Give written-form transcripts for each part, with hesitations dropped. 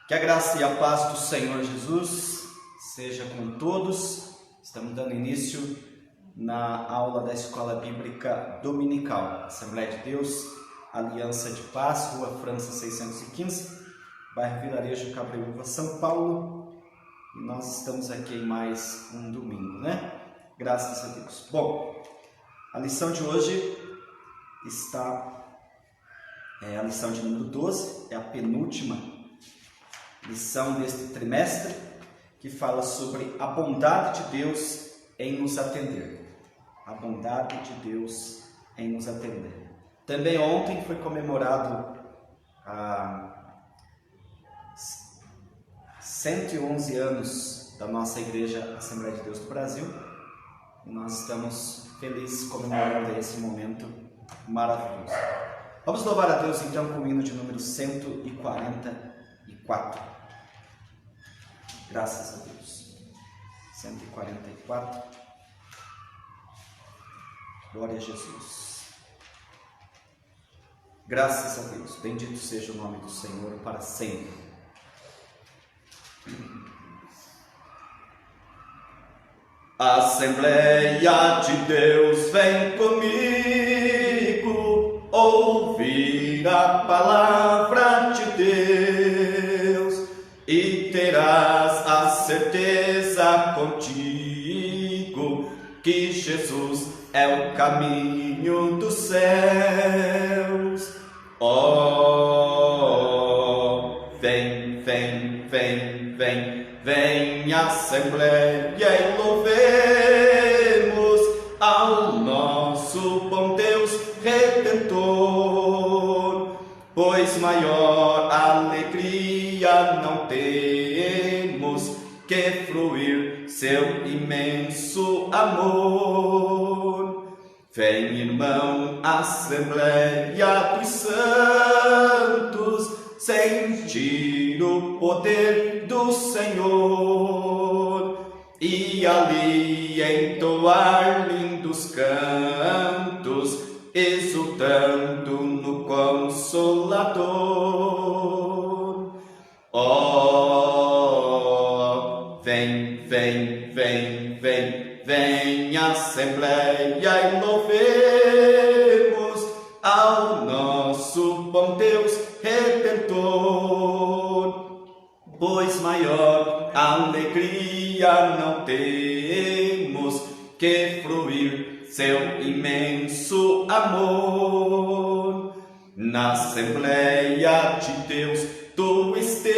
Que a graça e a paz do Senhor Jesus seja com todos. Estamos dando início na aula da Escola Bíblica Dominical, Assembleia de Deus, Aliança de Paz, Rua França 615, bairro Vilarejo, Cabreúva, São Paulo. E nós estamos aqui em mais um domingo, né? Graças a Deus. Bom, a lição de hoje a lição de número 12, é a penúltima lição deste trimestre, que fala sobre a bondade de Deus em nos atender. A bondade de Deus em nos atender. Também ontem foi comemorado 111 anos da nossa Igreja Assembleia de Deus do Brasil. E nós estamos felizes comemorando esse momento maravilhoso. Vamos louvar a Deus então com o hino de número 144. Graças a Deus. 144. Glória a Jesus. Graças a Deus. Bendito seja o nome do Senhor para sempre. Assembleia de Deus, vem comigo ouvir a palavra de Deus e terás a certeza contigo que Jesus é o caminho dos céus. Oh, vem, vem, vem, vem, vem, Assembleia, e louvemos ao nosso bom Deus Redentor, pois maior alegria não temos que fruir seu imenso amor. Vem, irmão, Assembleia dos Santos, sentir o poder do Senhor e ali entoar lindos cantos, exultando no Consolador. Oh, vem, vem, vem, vem, vem, Assembleia, e louvemos ao nosso bom Deus Redentor, pois maior alegria não temos que fruir seu imenso amor. Na Assembleia de Deus tu estejas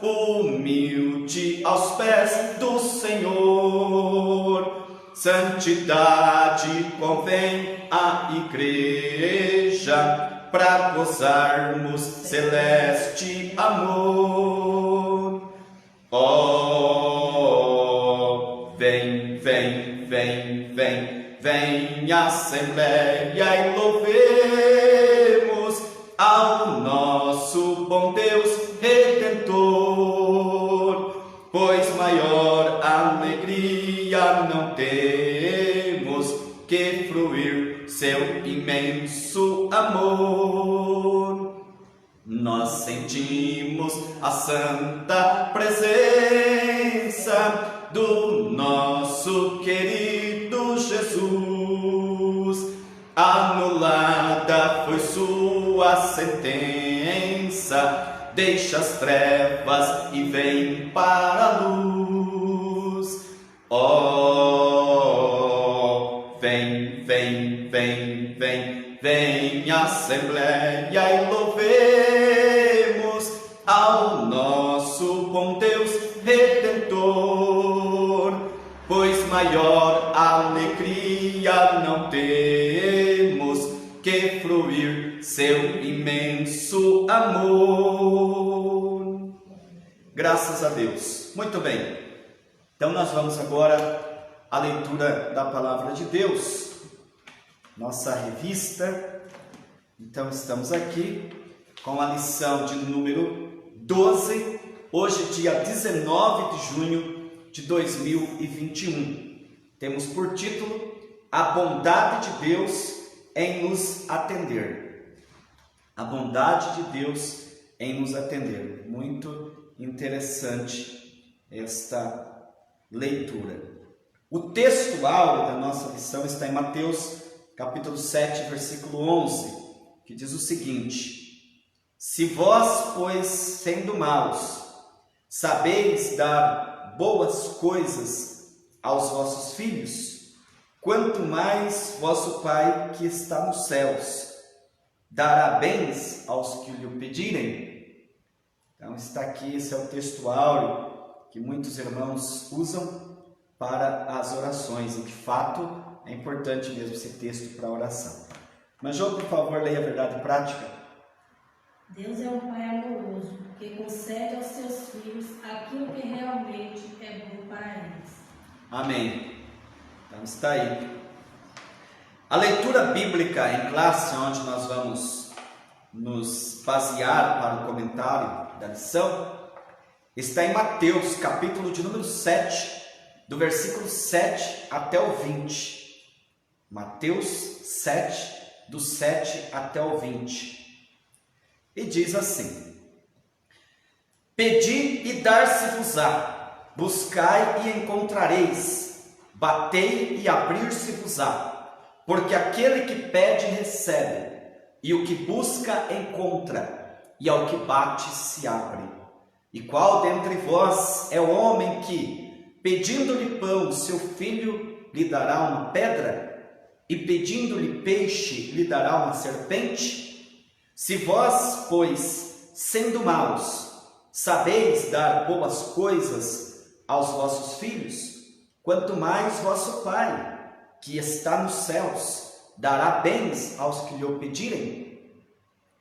humilde aos pés do Senhor. Santidade convém à Igreja para gozarmos celeste amor. Oh, vem, vem, vem, vem, vem, Assembleia, e louvemos ao nosso bom Deus Redentor, pois maior alegria não temos que fruir seu imenso amor. Nós sentimos a santa presença do nosso querido Jesus. Anulada foi sua sentença, deixa as trevas e vem para a luz. Oh, vem, vem, vem, vem, vem, Assembleia, e louvemos ao nosso bom Deus Redentor, pois maior alegria não temos que fruir seu imenso amor. Graças a Deus. Muito bem. Então nós vamos agora à leitura da Palavra de Deus, nossa revista. Então estamos aqui com a lição de número 12, hoje dia 19 de junho de 2021. Temos por título A Bondade de Deus em nos atender. A bondade de Deus em nos atender. Muito interessante esta leitura. O texto áureo da nossa lição está em Mateus, capítulo 7, versículo 11, que diz o seguinte: Se vós, pois, sendo maus, sabeis dar boas coisas aos vossos filhos, quanto mais vosso Pai que está nos céus dará bens aos que lhe o pedirem. Então está aqui, esse é o texto áureo que muitos irmãos usam para as orações, e de fato é importante mesmo esse texto para a oração. Mas João, por favor, leia a verdade prática. Deus é um Pai amoroso, que concede aos seus filhos aquilo que realmente é bom para eles. Amém. Então está aí. A leitura bíblica em classe, onde nós vamos nos basear para o comentário da lição, está em Mateus, capítulo de número 7, do versículo 7 até o 20. Mateus 7, do 7 até o 20. E diz assim: Pedi e dar-se-vos-á, buscai e encontrareis, batei e abrir-se-vos-á, porque aquele que pede recebe, e o que busca encontra, e ao que bate se abre. E qual dentre vós é o homem que, pedindo-lhe pão, seu filho lhe dará uma pedra? E pedindo-lhe peixe, lhe dará uma serpente? Se vós, pois, sendo maus, sabeis dar boas coisas aos vossos filhos, quanto mais vosso Pai, que está nos céus, dará bens aos que lhe o pedirem.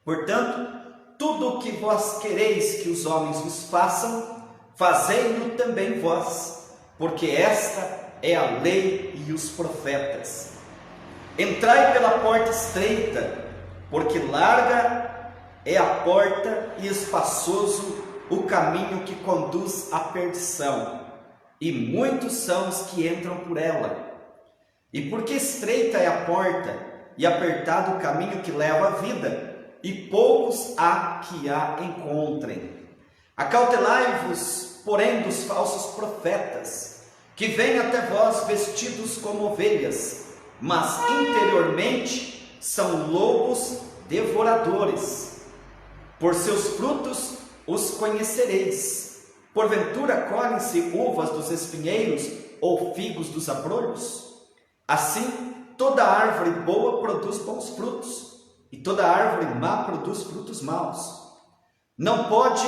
Portanto, tudo o que vós quereis que os homens vos façam, fazei-no também vós, porque esta é a lei e os profetas. Entrai pela porta estreita, porque larga é a porta e espaçoso o caminho que conduz à perdição, e muitos são os que entram por ela. E porque estreita é a porta e apertado o caminho que leva à vida, e poucos há que a encontrem. Acautelai-vos, porém, dos falsos profetas, que vêm até vós vestidos como ovelhas, mas interiormente são lobos devoradores. Por seus frutos os conhecereis. Porventura colhem-se uvas dos espinheiros ou figos dos abrolhos? Assim, toda árvore boa produz bons frutos, e toda árvore má produz frutos maus. Não pode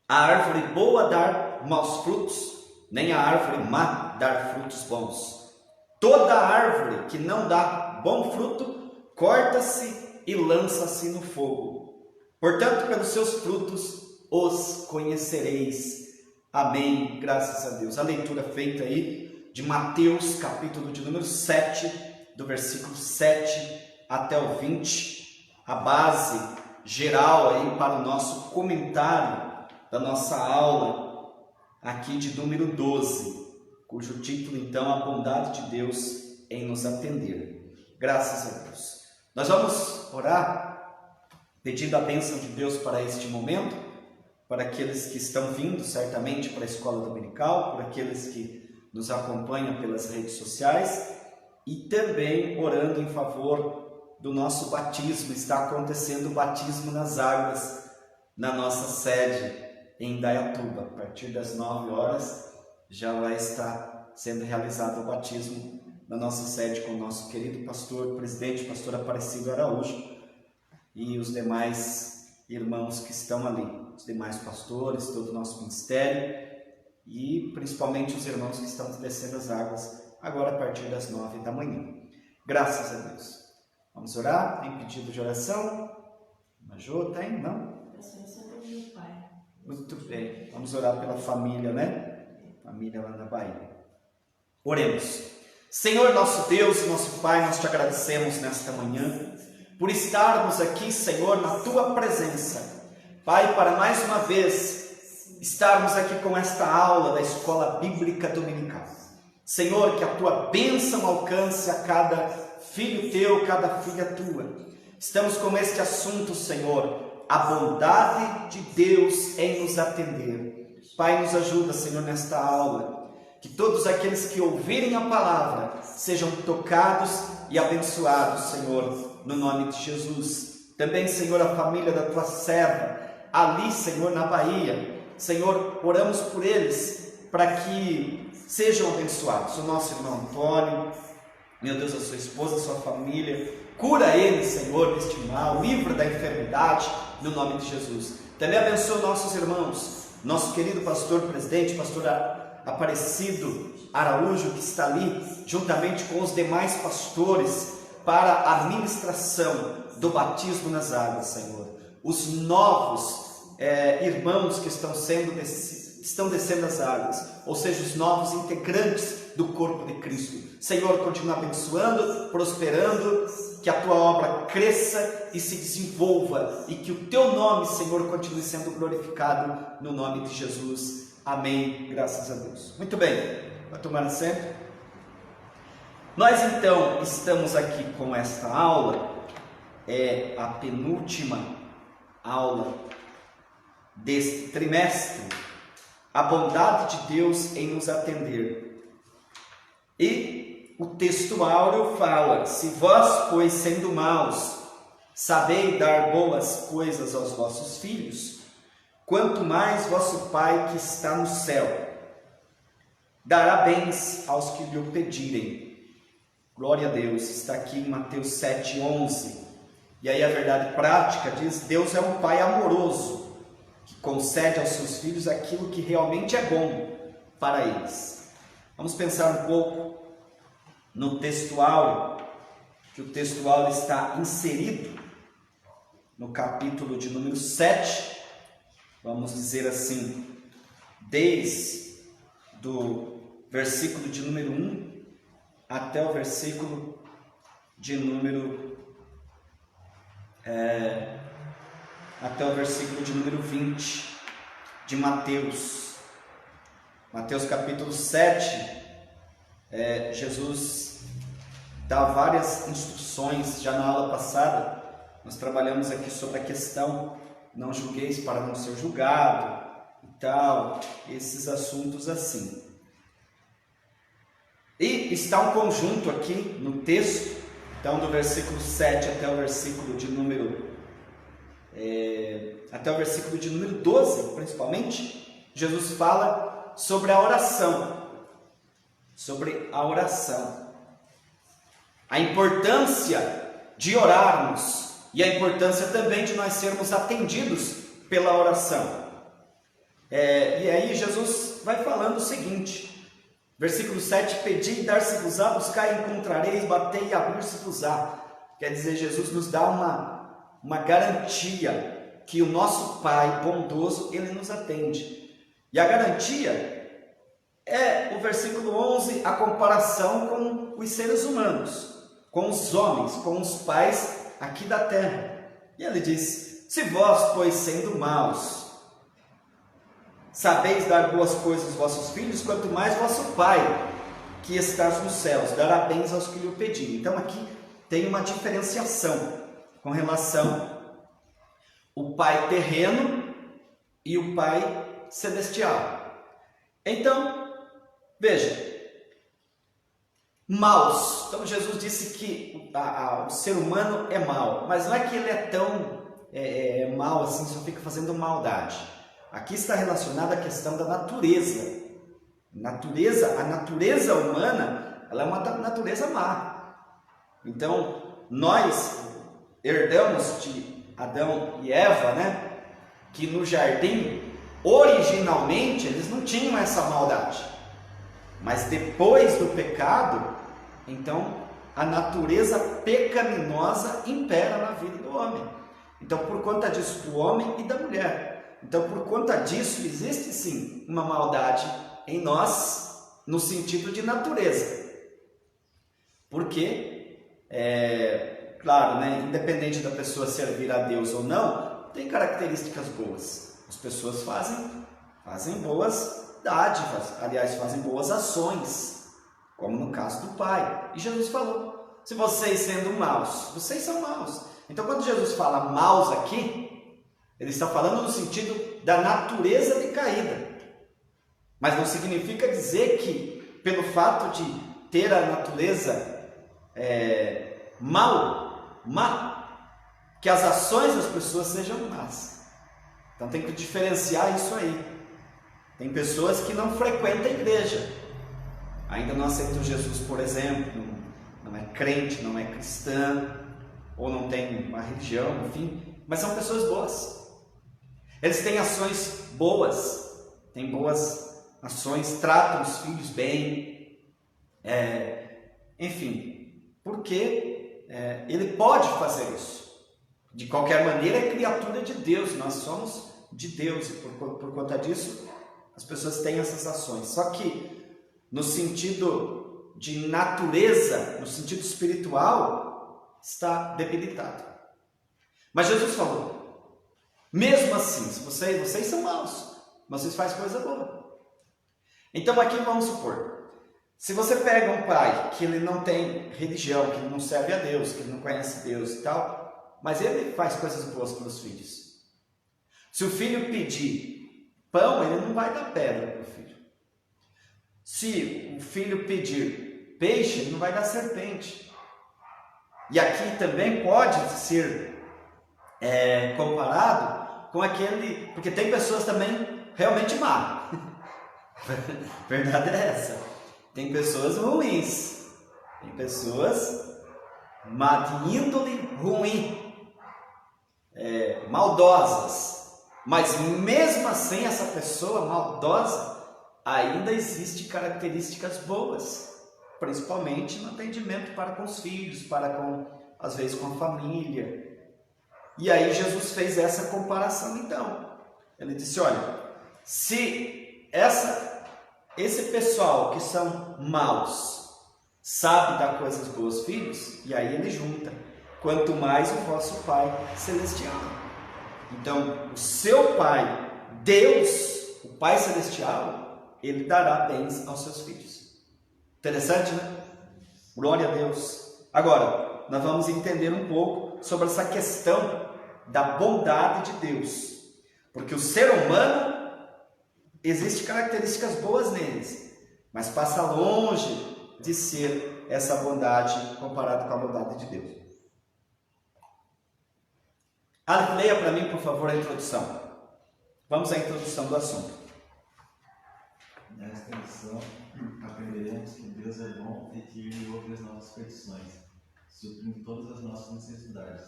a árvore boa dar maus frutos, nem a árvore má dar frutos bons. Toda árvore que não dá bom fruto, corta-se e lança-se no fogo. Portanto, pelos seus frutos os conhecereis. Amém. Graças a Deus. A leitura feita aí de Mateus, capítulo de número 7, do versículo 7 até o 20. A base geral aí para o nosso comentário da nossa aula aqui de número 12. Cujo título, então, a bondade de Deus em nos atender. Graças a Deus. Nós vamos orar, pedindo a bênção de Deus para este momento, para aqueles que estão vindo, certamente, para a escola dominical, por aqueles que nos acompanham pelas redes sociais, e também orando em favor do nosso batismo. Está acontecendo o batismo nas águas na nossa sede em Indaiatuba. A partir das 9 horas, já vai estar sendo realizado o batismo na nossa sede com o nosso querido pastor, presidente, pastor Aparecido Araújo, e os demais irmãos que estão ali, os demais pastores, todo o nosso ministério, e principalmente os irmãos que estão descendo as águas, agora a partir das 9 da manhã. Graças a Deus. Vamos orar? Tem pedido de oração? Majô, tem? Não? Muito bem. Vamos orar pela família, né? Família lá na Bahia. Oremos. Senhor nosso Deus e nosso Pai, nós te agradecemos nesta manhã por estarmos aqui, Senhor, na tua presença. Pai, para mais uma vez estarmos aqui com esta aula da Escola Bíblica Dominical. Senhor, que a tua bênção alcance a cada filho teu, cada filha tua. Estamos com este assunto, Senhor, a bondade de Deus em nos atender. Pai, nos ajuda, Senhor, nesta aula, que todos aqueles que ouvirem a palavra sejam tocados e abençoados, Senhor, no nome de Jesus. Também, Senhor, a família da tua serva, ali, Senhor, na Bahia, Senhor, oramos por eles, para que sejam abençoados. O nosso irmão Antônio, meu Deus, a sua esposa, a sua família, cura eles, Senhor, deste mal, livra da enfermidade, no nome de Jesus. Também abençoa nossos irmãos, nosso querido pastor presidente, pastor Aparecido Araújo, que está ali, juntamente com os demais pastores, para a ministração do batismo nas águas, Senhor. Os novos irmãos que estão descendo as águas, ou seja, os novos integrantes do corpo de Cristo. Senhor, continua abençoando, prosperando, que a tua obra cresça e se desenvolva, e que o teu nome, Senhor, continue sendo glorificado no nome de Jesus. Amém, graças a Deus. Muito bem, vai tomar assento. Nós então estamos aqui com esta aula, é a penúltima aula deste trimestre, a bondade de Deus em nos atender. E o texto áureo fala: se vós, pois, sendo maus, sabeis dar boas coisas aos vossos filhos, quanto mais vosso Pai que está no céu dará bens aos que lhe pedirem. Glória a Deus, está aqui em Mateus 7,11. E aí a verdade prática diz: Deus é um Pai amoroso, que concede aos seus filhos aquilo que realmente é bom para eles. Vamos pensar um pouco no texto áureo, que o texto áureo está inserido no capítulo de número 7, vamos dizer assim, desde do versículo de número 1 até o versículo de número até o versículo de número 20 de Mateus. Mateus capítulo 7, Jesus dá várias instruções. Já na aula passada nós trabalhamos aqui sobre a questão não julgueis para não ser julgado e tal, esses assuntos assim. E está um conjunto aqui no texto, então do versículo 7 até o versículo de número 12, principalmente, Jesus fala sobre a oração. A importância de orarmos e a importância também de nós sermos atendidos pela oração. E aí Jesus vai falando o seguinte, versículo 7, pedi e dar-se-vos-á, buscai e encontrareis, batei e abrir-se-vos-á. Quer dizer, Jesus nos dá uma garantia que o nosso Pai bondoso, Ele nos atende. E a garantia é o versículo 11, a comparação com os seres humanos, com os homens, com os pais aqui da terra. E ele diz: se vós, pois, sendo maus, sabeis dar boas coisas aos vossos filhos, quanto mais vosso Pai, que estás nos céus, dará bens aos que lhe o pedirem. Então aqui tem uma diferenciação com relação ao Pai terreno e o Pai celestial. Então, veja, maus. Então Jesus disse que o ser humano é mau, mas não é que ele é tão mau assim, só fica fazendo maldade. Aqui está relacionada a questão da natureza. A natureza humana, ela é uma natureza má. Então, nós herdamos de Adão e Eva, né? Que no jardim, originalmente, eles não tinham essa maldade. Mas depois do pecado, então, a natureza pecaminosa impera na vida do homem. Então, por conta disso, do homem e da mulher. Então, por conta disso, existe sim uma maldade em nós, no sentido de natureza. Porque, claro, né, independente da pessoa servir a Deus ou não, tem características boas. As pessoas fazem boas dádivas, aliás, fazem boas ações, como no caso do Pai. E Jesus falou: se vocês sendo maus, vocês são maus. Então, quando Jesus fala maus aqui, Ele está falando no sentido da natureza decaída. Mas não significa dizer que, pelo fato de ter a natureza má, que as ações das pessoas sejam más. Então tem que diferenciar isso aí. Tem pessoas que não frequentam a igreja, ainda não aceitam Jesus, por exemplo, não é crente, não é cristã, ou não tem uma religião, enfim, mas são pessoas boas. Eles têm ações boas, têm boas ações, tratam os filhos bem, enfim, porque ele pode fazer isso. De qualquer maneira, é criatura de Deus, nós somos de Deus, e por conta disso, as pessoas têm essas ações. Só que, no sentido de natureza, no sentido espiritual, está debilitado. Mas Jesus falou, mesmo assim, se vocês são maus, mas vocês fazem coisa boa. Então aqui vamos supor, se você pega um pai que ele não tem religião, que ele não serve a Deus, que ele não conhece Deus e tal, mas ele faz coisas boas para os filhos. Se o filho pedir pão, ele não vai dar pedra para o filho. Se o filho pedir peixe, ele não vai dar serpente. E aqui também pode ser comparado com aquele... Porque tem pessoas também realmente má. Verdade é essa. Tem pessoas ruins. Tem pessoas má, de índole ruim. Maldosas. Mas mesmo assim, essa pessoa maldosa ainda existe características boas, principalmente no atendimento para com os filhos, às vezes com a família. E aí Jesus fez essa comparação então. Ele disse, olha, se esse pessoal que são maus sabe dar coisas boas aos filhos, e aí ele junta, quanto mais o vosso Pai Celestial. Então, o seu Pai, Deus, o Pai Celestial, ele dará bens aos seus filhos. Interessante, né? Glória a Deus. Agora, nós vamos entender um pouco sobre essa questão da bondade de Deus. Porque o ser humano, existem características boas neles, mas passa longe de ser essa bondade comparado com a bondade de Deus. Leia para mim, por favor, a introdução. Vamos à introdução do assunto. Nesta lição, aprenderemos que Deus é bom e que Ele ouve as nossas petições, suprindo todas as nossas necessidades.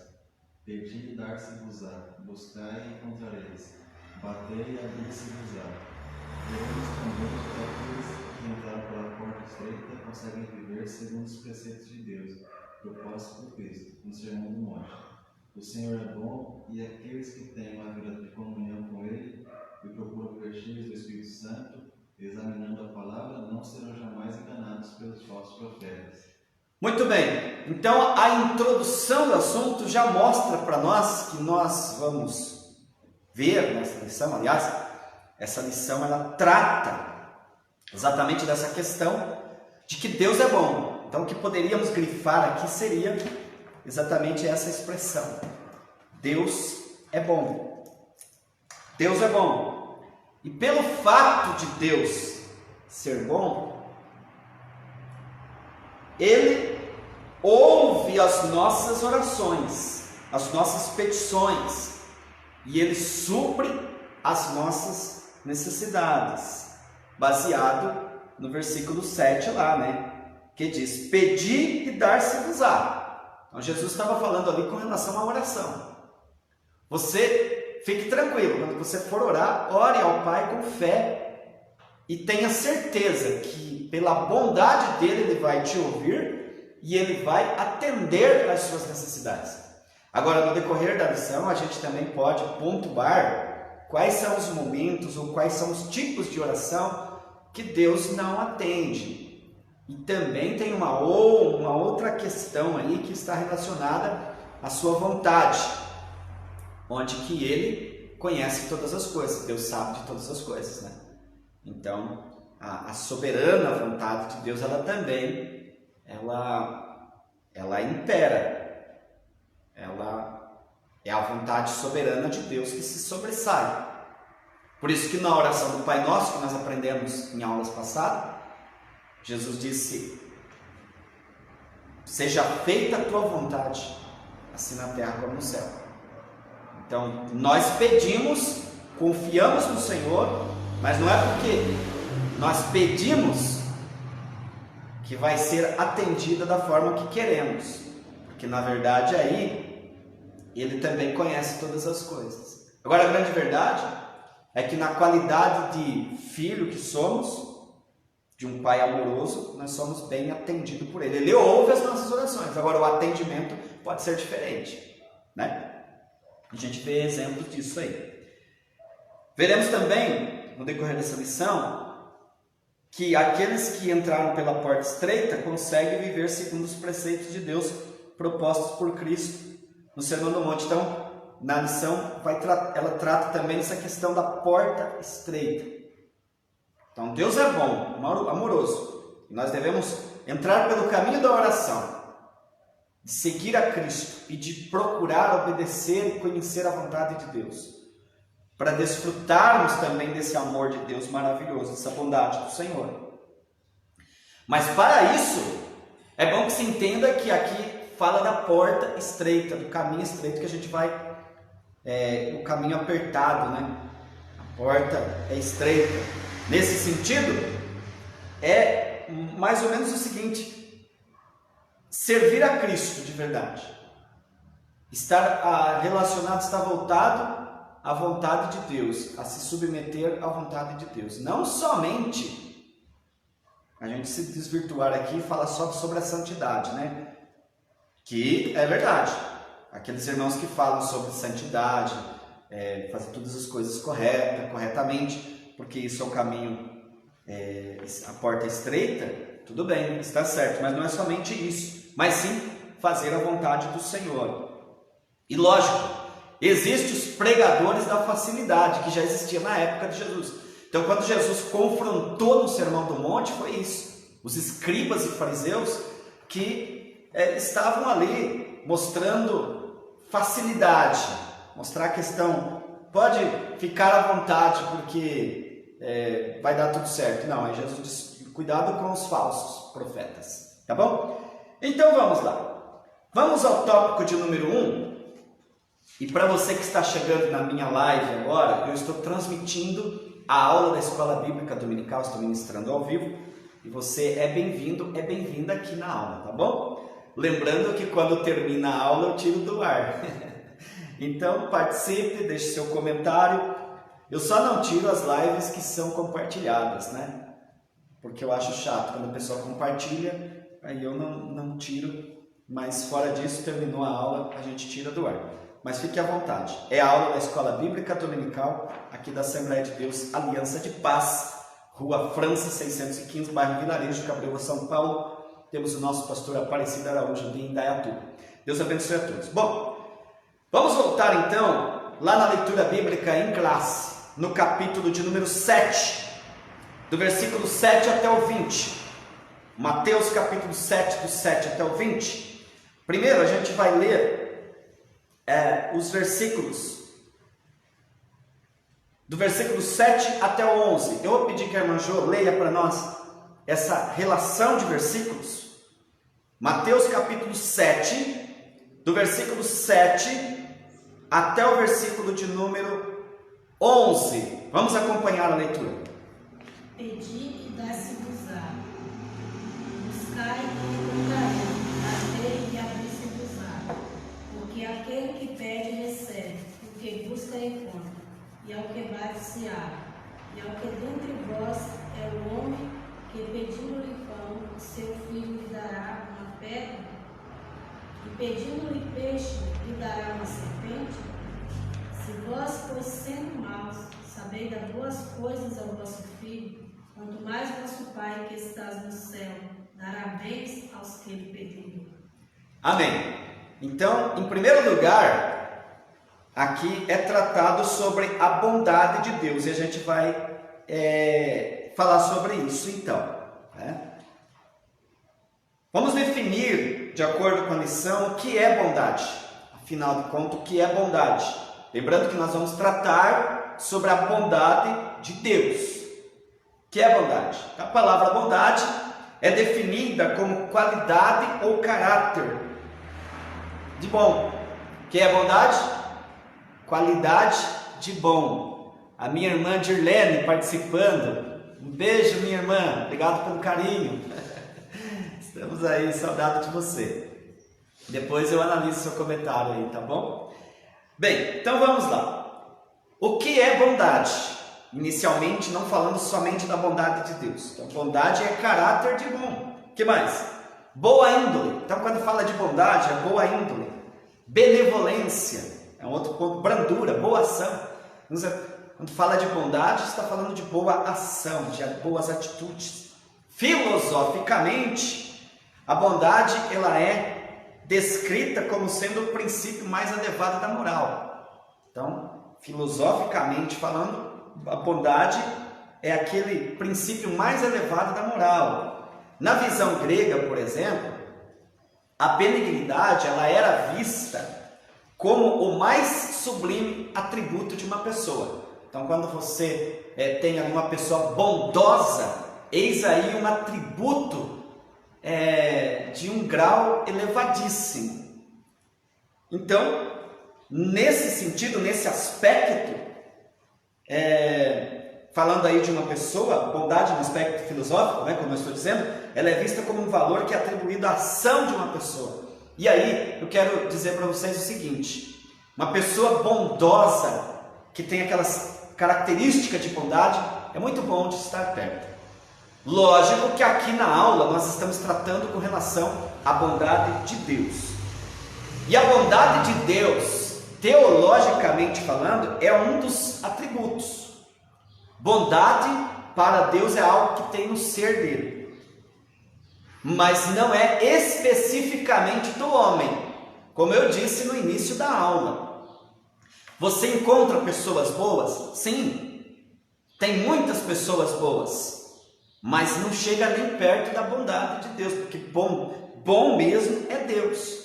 Pedi e dar-se-vos-á, buscai e encontrareis, batei e abrir-se-vos-á. Devemos também que aqueles que entraram pela porta estreita conseguem viver segundo os preceitos de Deus, propostos por Cristo, no Sermão do Monte. O Senhor é bom e aqueles que têm uma vida de comunhão com Ele e procuram viver cheios do Espírito Santo, examinando a palavra, não serão jamais enganados pelos falsos profetas. Muito bem, então a introdução do assunto já mostra para nós que nós vamos ver nessa lição, aliás, essa lição ela trata exatamente dessa questão de que Deus é bom. Então o que poderíamos grifar aqui seria exatamente essa expressão. Deus é bom. Deus é bom. E pelo fato de Deus ser bom, Ele ouve as nossas orações, as nossas petições, e Ele supre as nossas necessidades, baseado no versículo 7 lá, né? Que diz, pedi e dar-se-vos-á. Então Jesus estava falando ali com relação à oração. Você fique tranquilo, quando você for orar, ore ao Pai com fé e tenha certeza que pela bondade dele, Ele vai te ouvir e Ele vai atender às suas necessidades. Agora, no decorrer da lição, a gente também pode pontuar quais são os momentos ou quais são os tipos de oração que Deus não atende. E também tem uma outra questão aí que está relacionada à sua vontade, onde que Ele conhece todas as coisas, Deus sabe de todas as coisas, né? Então, a soberana vontade de Deus, ela também, ela impera, É a vontade soberana de Deus que se sobressai. Por isso que na oração do Pai Nosso, que nós aprendemos em aulas passadas, Jesus disse: seja feita a tua vontade, assim na terra como no céu. Então, nós pedimos, confiamos no Senhor, mas não é porque nós pedimos que vai ser atendida da forma que queremos, porque na verdade aí Ele também conhece todas as coisas. Agora, a grande verdade é que na qualidade de filho que somos, de um pai amoroso, nós somos bem atendidos por Ele. Ele ouve as nossas orações. Agora, o atendimento pode ser diferente, né? A gente vê exemplos disso aí. Veremos também, no decorrer dessa lição, que aqueles que entraram pela porta estreita conseguem viver segundo os preceitos de Deus propostos por Cristo no Sermão do Monte. Então, na lição, ela trata também dessa questão da porta estreita. Então, Deus é bom, amoroso, e nós devemos entrar pelo caminho da oração, de seguir a Cristo e de procurar obedecer e conhecer a vontade de Deus, para desfrutarmos também desse amor de Deus maravilhoso, dessa bondade do Senhor. Mas para isso, é bom que se entenda que aqui fala da porta estreita, do caminho estreito que a gente vai, o caminho apertado, né? A porta é estreita. Nesse sentido, é mais ou menos o seguinte: servir a Cristo de verdade, estar relacionado, estar voltado à vontade de Deus, a se submeter à vontade de Deus. Não somente a gente se desvirtuar aqui e falar só sobre a santidade, né? Que é verdade. Aqueles irmãos que falam sobre santidade, fazer todas as coisas corretamente, porque isso é o caminho, a porta estreita, tudo bem, está certo, mas não é somente isso, mas sim fazer a vontade do Senhor. E lógico, existem os pregadores da facilidade, que já existia na época de Jesus. Então, quando Jesus confrontou no Sermão do Monte, foi isso. Os escribas e fariseus que estavam ali mostrando facilidade, mostrar a questão, pode ficar à vontade porque vai dar tudo certo. Não, aí Jesus disse: cuidado com os falsos profetas, tá bom? Então vamos lá, vamos ao tópico de número 1. E para você que está chegando na minha live agora, eu estou transmitindo a aula da Escola Bíblica Dominical, estou ministrando ao vivo, e você é bem-vindo, é bem-vinda aqui na aula, tá bom? Lembrando que quando termina a aula eu tiro do ar. Então participe, deixe seu comentário. Eu só não tiro as lives que são compartilhadas, né? Porque eu acho chato quando a pessoa compartilha, aí eu não tiro. Mas fora disso, terminou a aula, a gente tira do ar. Mas fique à vontade. É a aula da Escola Bíblica Dominical, aqui da Assembleia de Deus, Aliança de Paz, Rua França 615, bairro Vilarejo, Cabreúva, São Paulo. Temos o nosso pastor Aparecido Araújo de Indaiatuba. Deus abençoe a todos. Bom, vamos voltar então lá na leitura bíblica em classe, no capítulo de número 7, do versículo 7 até o 20. Mateus capítulo 7, do 7 até o 20. Primeiro a gente vai ler os versículos do versículo 7 até o 11. Eu vou pedir que a irmã Jo leia para nós essa relação de versículos. Mateus capítulo 7, do versículo 7 até o versículo de número 11. Vamos acompanhar a leitura. Pedi e dá-se-vos-á. Buscai e encontrareis. Batei e abri-se-vos-á. Porque aquele que pede recebe, o que busca encontra, e ao que bate se abre. E ao que dentre vós é o homem que, pedindo-lhe pão, seu filho lhe dará uma pedra? E pedindo-lhe peixe, lhe dará uma serpente? Se vós, pois, sendo maus, sabeis dar boas coisas ao vosso filho, quanto mais vosso Pai que estás no céu dará bens aos que lhe pedirem. Amém. Então, em primeiro lugar, aqui é tratado sobre a bondade de Deus, e a gente vai falar sobre isso então, né? Vamos definir, de acordo com a lição, o que é bondade. final de contas, o que é bondade. Lembrando que nós vamos tratar sobre a bondade de Deus. O que é bondade? A palavra bondade é definida como qualidade ou caráter de bom. O que é bondade? Qualidade de bom. A minha irmã Dirlene participando. Um beijo, minha irmã. Obrigado pelo carinho. Estamos aí, saudade de você. Depois eu analiso seu comentário aí, tá bom? Bem, então vamos lá. O que é bondade? Inicialmente, não falando somente da bondade de Deus. Então, bondade é caráter de bom. O que mais? Boa índole. Então, quando fala de bondade, é boa índole. Benevolência. É um outro ponto. Brandura, boa ação. Quando fala de bondade, está falando de boa ação, de boas atitudes. Filosoficamente, a bondade ela é descrita como sendo o princípio mais elevado da moral. Então, filosoficamente falando, a bondade é aquele princípio mais elevado da moral. Na visão grega, por exemplo, a benignidade ela era vista como o mais sublime atributo de uma pessoa. Então, quando você tem ali uma pessoa bondosa, eis aí um atributo de um grau elevadíssimo. Então, nesse sentido, nesse aspecto, falando aí de uma pessoa, bondade no aspecto filosófico, né, como eu estou dizendo, ela é vista como um valor que é atribuído à ação de uma pessoa. E aí, eu quero dizer para vocês o seguinte: uma pessoa bondosa, que tem aquelas características de bondade, é muito bom de estar perto. Lógico que aqui na aula nós estamos tratando com relação à bondade de Deus. E a bondade de Deus, teologicamente falando, é um dos atributos. Bondade para Deus é algo que tem no ser dele, mas não é especificamente do homem, como eu disse no início da aula. Você encontra pessoas boas? Sim, tem muitas pessoas boas, mas não chega nem perto da bondade de Deus, porque bom mesmo é Deus.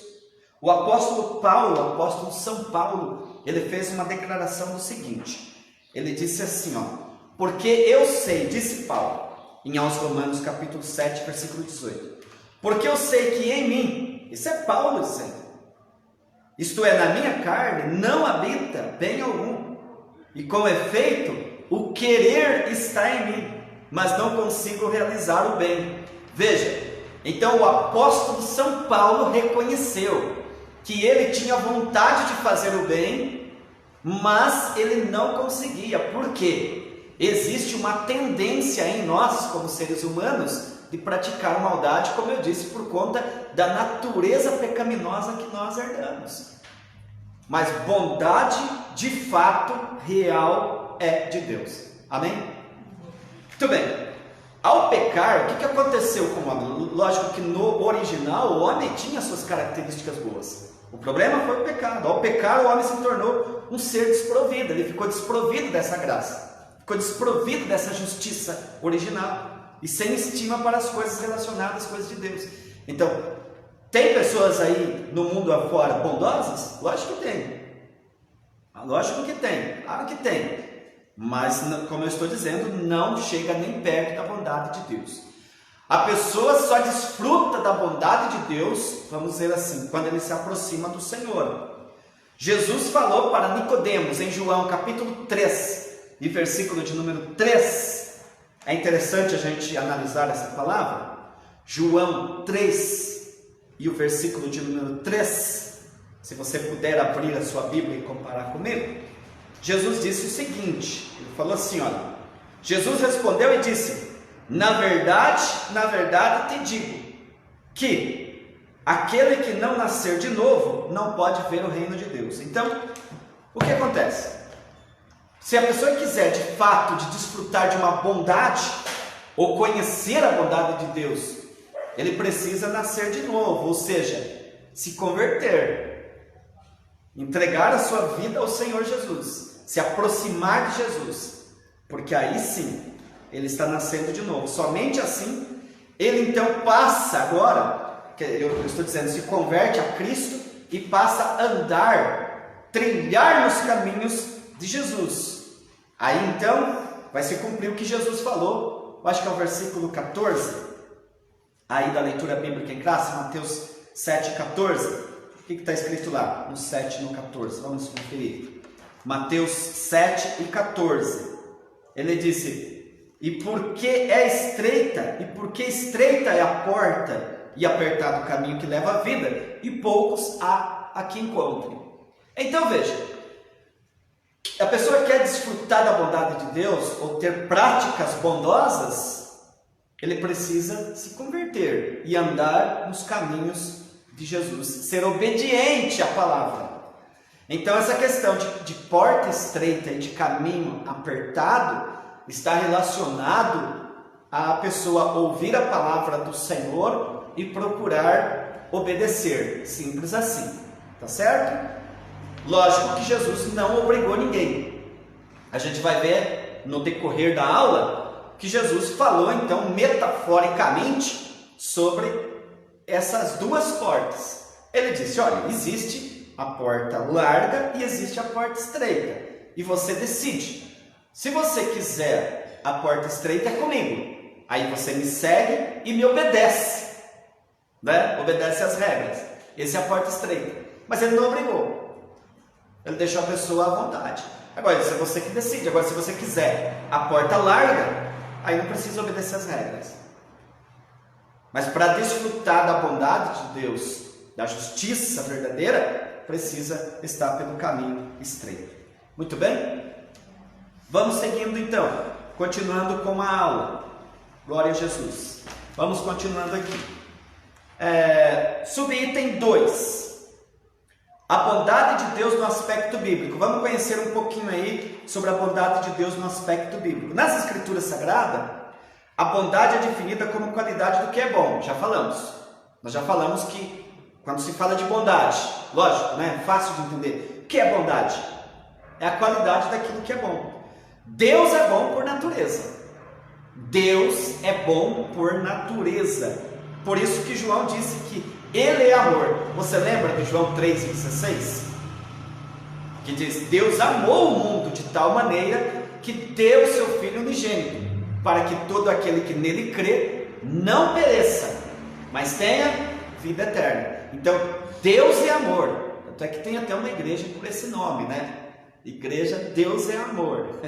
O apóstolo Paulo, o apóstolo São Paulo, ele fez uma declaração do seguinte, ele disse assim, porque eu sei, disse Paulo, em aos Romanos capítulo 7, versículo 18, porque eu sei que em mim, isso é Paulo dizendo, isto é, na minha carne, não habita bem algum, e com efeito, o querer está em mim, mas não consigo realizar o bem. Veja, então o apóstolo São Paulo reconheceu que ele tinha vontade de fazer o bem, mas ele não conseguia. Por quê? Existe uma tendência em nós, como seres humanos, de praticar maldade, como eu disse, por conta da natureza pecaminosa que nós herdamos. Mas bondade, de fato, real, é de Deus. Amém? Muito bem. Ao pecar, o que aconteceu com o homem? Lógico que no original o homem tinha suas características boas. O problema foi o pecado. Ao pecar, o homem se tornou um ser desprovido. Ele ficou desprovido dessa graça. Ficou desprovido dessa justiça original. E sem estima para as coisas relacionadas às coisas de Deus. Então, tem pessoas aí no mundo afora bondosas? Lógico que tem. Lógico que tem. Claro que tem. Mas, como eu estou dizendo, não chega nem perto da bondade de Deus. A pessoa só desfruta da bondade de Deus, vamos dizer assim, quando ele se aproxima do Senhor. Jesus falou para Nicodemos em João capítulo 3, e versículo de número 3. É interessante a gente analisar essa palavra. João 3, e o versículo de número 3. Se você puder abrir a sua Bíblia e comparar comigo. Jesus disse o seguinte, ele falou assim, olha, Jesus respondeu e disse, na verdade te digo, que aquele que não nascer de novo, não pode ver o reino de Deus. Então, o que acontece? Se a pessoa quiser de fato de desfrutar de uma bondade, ou conhecer a bondade de Deus, ele precisa nascer de novo, ou seja, se converter, entregar a sua vida ao Senhor Jesus, se aproximar de Jesus, porque aí sim, ele está nascendo de novo. Somente assim, ele então passa agora, eu estou dizendo, se converte a Cristo, e passa a andar, trilhar nos caminhos de Jesus. Aí então vai se cumprir o que Jesus falou, eu acho que é o versículo 14, aí da leitura bíblica em classe, Mateus 7,14. O que está escrito lá? No 7 e no 14, vamos conferir. Mateus 7 e 14. Ele disse: e porque estreita é a porta e apertado o caminho que leva à vida, e poucos há a que encontrem. Então veja, a pessoa quer desfrutar da bondade de Deus ou ter práticas bondosas, ele precisa se converter e andar nos caminhos de Jesus, ser obediente à palavra. Então essa questão de porta estreita e de caminho apertado está relacionado a pessoa ouvir a palavra do Senhor e procurar obedecer, simples assim, tá certo? Lógico que Jesus não obrigou ninguém. A gente vai ver no decorrer da aula que Jesus falou então metaforicamente sobre essas duas portas. Ele disse: olha, existe a porta larga e existe a porta estreita, e você decide. Se você quiser a porta estreita, é comigo. Aí você me segue e me obedece, né? Obedece às regras. Essa é a porta estreita. Mas ele não obrigou. Ele deixou a pessoa à vontade. Agora, isso é você que decide. Agora, se você quiser a porta larga, aí não precisa obedecer às regras. Mas para desfrutar da bondade de Deus, da justiça verdadeira, precisa estar pelo caminho estreito. Muito bem? Vamos seguindo então, continuando com a aula. Glória a Jesus. Vamos continuando aqui. Subitem 2. A bondade de Deus no aspecto bíblico. Vamos conhecer um pouquinho aí sobre a bondade de Deus no aspecto bíblico. Nas Escrituras Sagradas, a bondade é definida como qualidade do que é bom. Já falamos. Nós já falamos que quando se fala de bondade, lógico, né? Fácil de entender. O que é bondade? É a qualidade daquilo que é bom. Deus é bom por natureza. Deus é bom por natureza. Por isso que João disse que Ele é amor. Você lembra de João 3,16? Que diz: Deus amou o mundo de tal maneira que deu o seu Filho unigênito, para que todo aquele que nele crê não pereça, mas tenha vida eterna. Então, Deus é amor. Até que tem até uma igreja por esse nome, né? Igreja Deus é amor.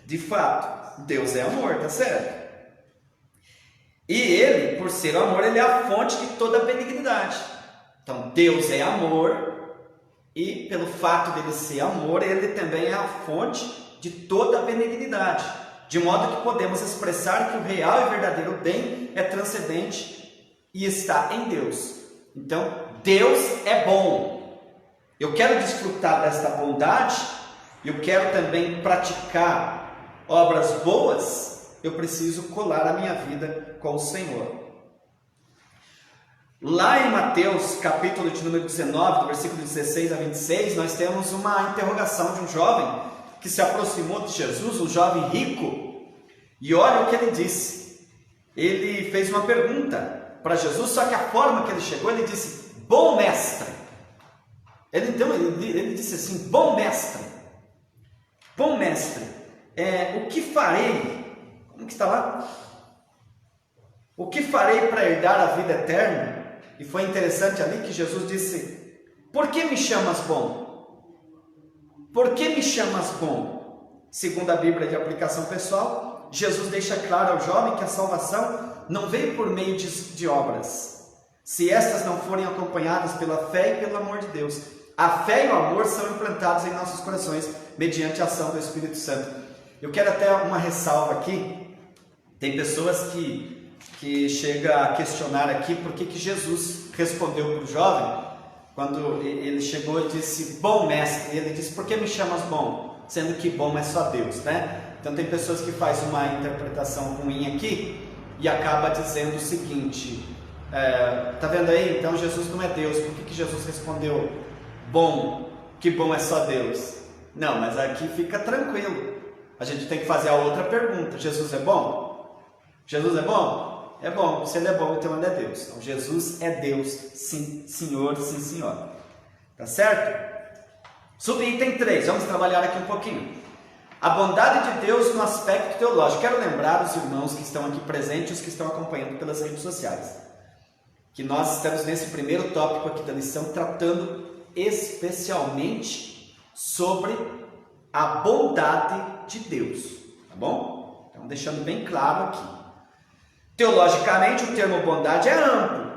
De fato, Deus é amor, tá certo? E Ele, por ser amor, Ele é a fonte de toda a benignidade. Então, Deus é amor, e pelo fato dele ser amor, Ele também é a fonte de toda a benignidade, de modo que podemos expressar que o real e verdadeiro bem é transcendente e está em Deus. Então, Deus é bom. Eu quero desfrutar desta bondade, eu quero também praticar obras boas, eu preciso colar a minha vida com o Senhor. Lá em Mateus, capítulo de número 19, do versículo 16 a 26, nós temos uma interrogação de um jovem que se aproximou de Jesus, um jovem rico, e olha o que ele disse. Ele fez uma pergunta para Jesus, só que a forma que ele chegou, ele disse: bom mestre. Ele disse assim: bom mestre, o que farei? Como que está lá? O que farei para herdar a vida eterna? E foi interessante ali que Jesus disse: por que me chamas bom? Por que me chamas bom? Segundo a Bíblia de aplicação pessoal, Jesus deixa claro ao jovem que a salvação não veio por meio de obras, se estas não forem acompanhadas pela fé e pelo amor de Deus. A fé e o amor são implantados em nossos corações mediante a ação do Espírito Santo. Eu quero até uma ressalva aqui. Tem pessoas que chegam a questionar aqui por que Jesus respondeu para o jovem quando ele chegou e disse: bom mestre. Ele disse: por que me chamas bom? Sendo que bom é só Deus, né? Então tem pessoas que fazem uma interpretação ruim aqui e acaba dizendo o seguinte: tá vendo aí? Então Jesus não é Deus. Por que Jesus respondeu bom? Que bom é só Deus? Não, mas aqui fica tranquilo. A gente tem que fazer a outra pergunta: Jesus é bom? Jesus é bom? É bom. Se Ele é bom, então Ele é Deus. Então Jesus é Deus, sim senhor, sim senhora. Tá certo? Subitem 3, vamos trabalhar aqui um pouquinho. A bondade de Deus no aspecto teológico. Quero lembrar os irmãos que estão aqui presentes e os que estão acompanhando pelas redes sociais, que nós estamos nesse primeiro tópico aqui da lição, tratando especialmente sobre a bondade de Deus, tá bom? Então, deixando bem claro aqui. Teologicamente, o termo bondade é amplo.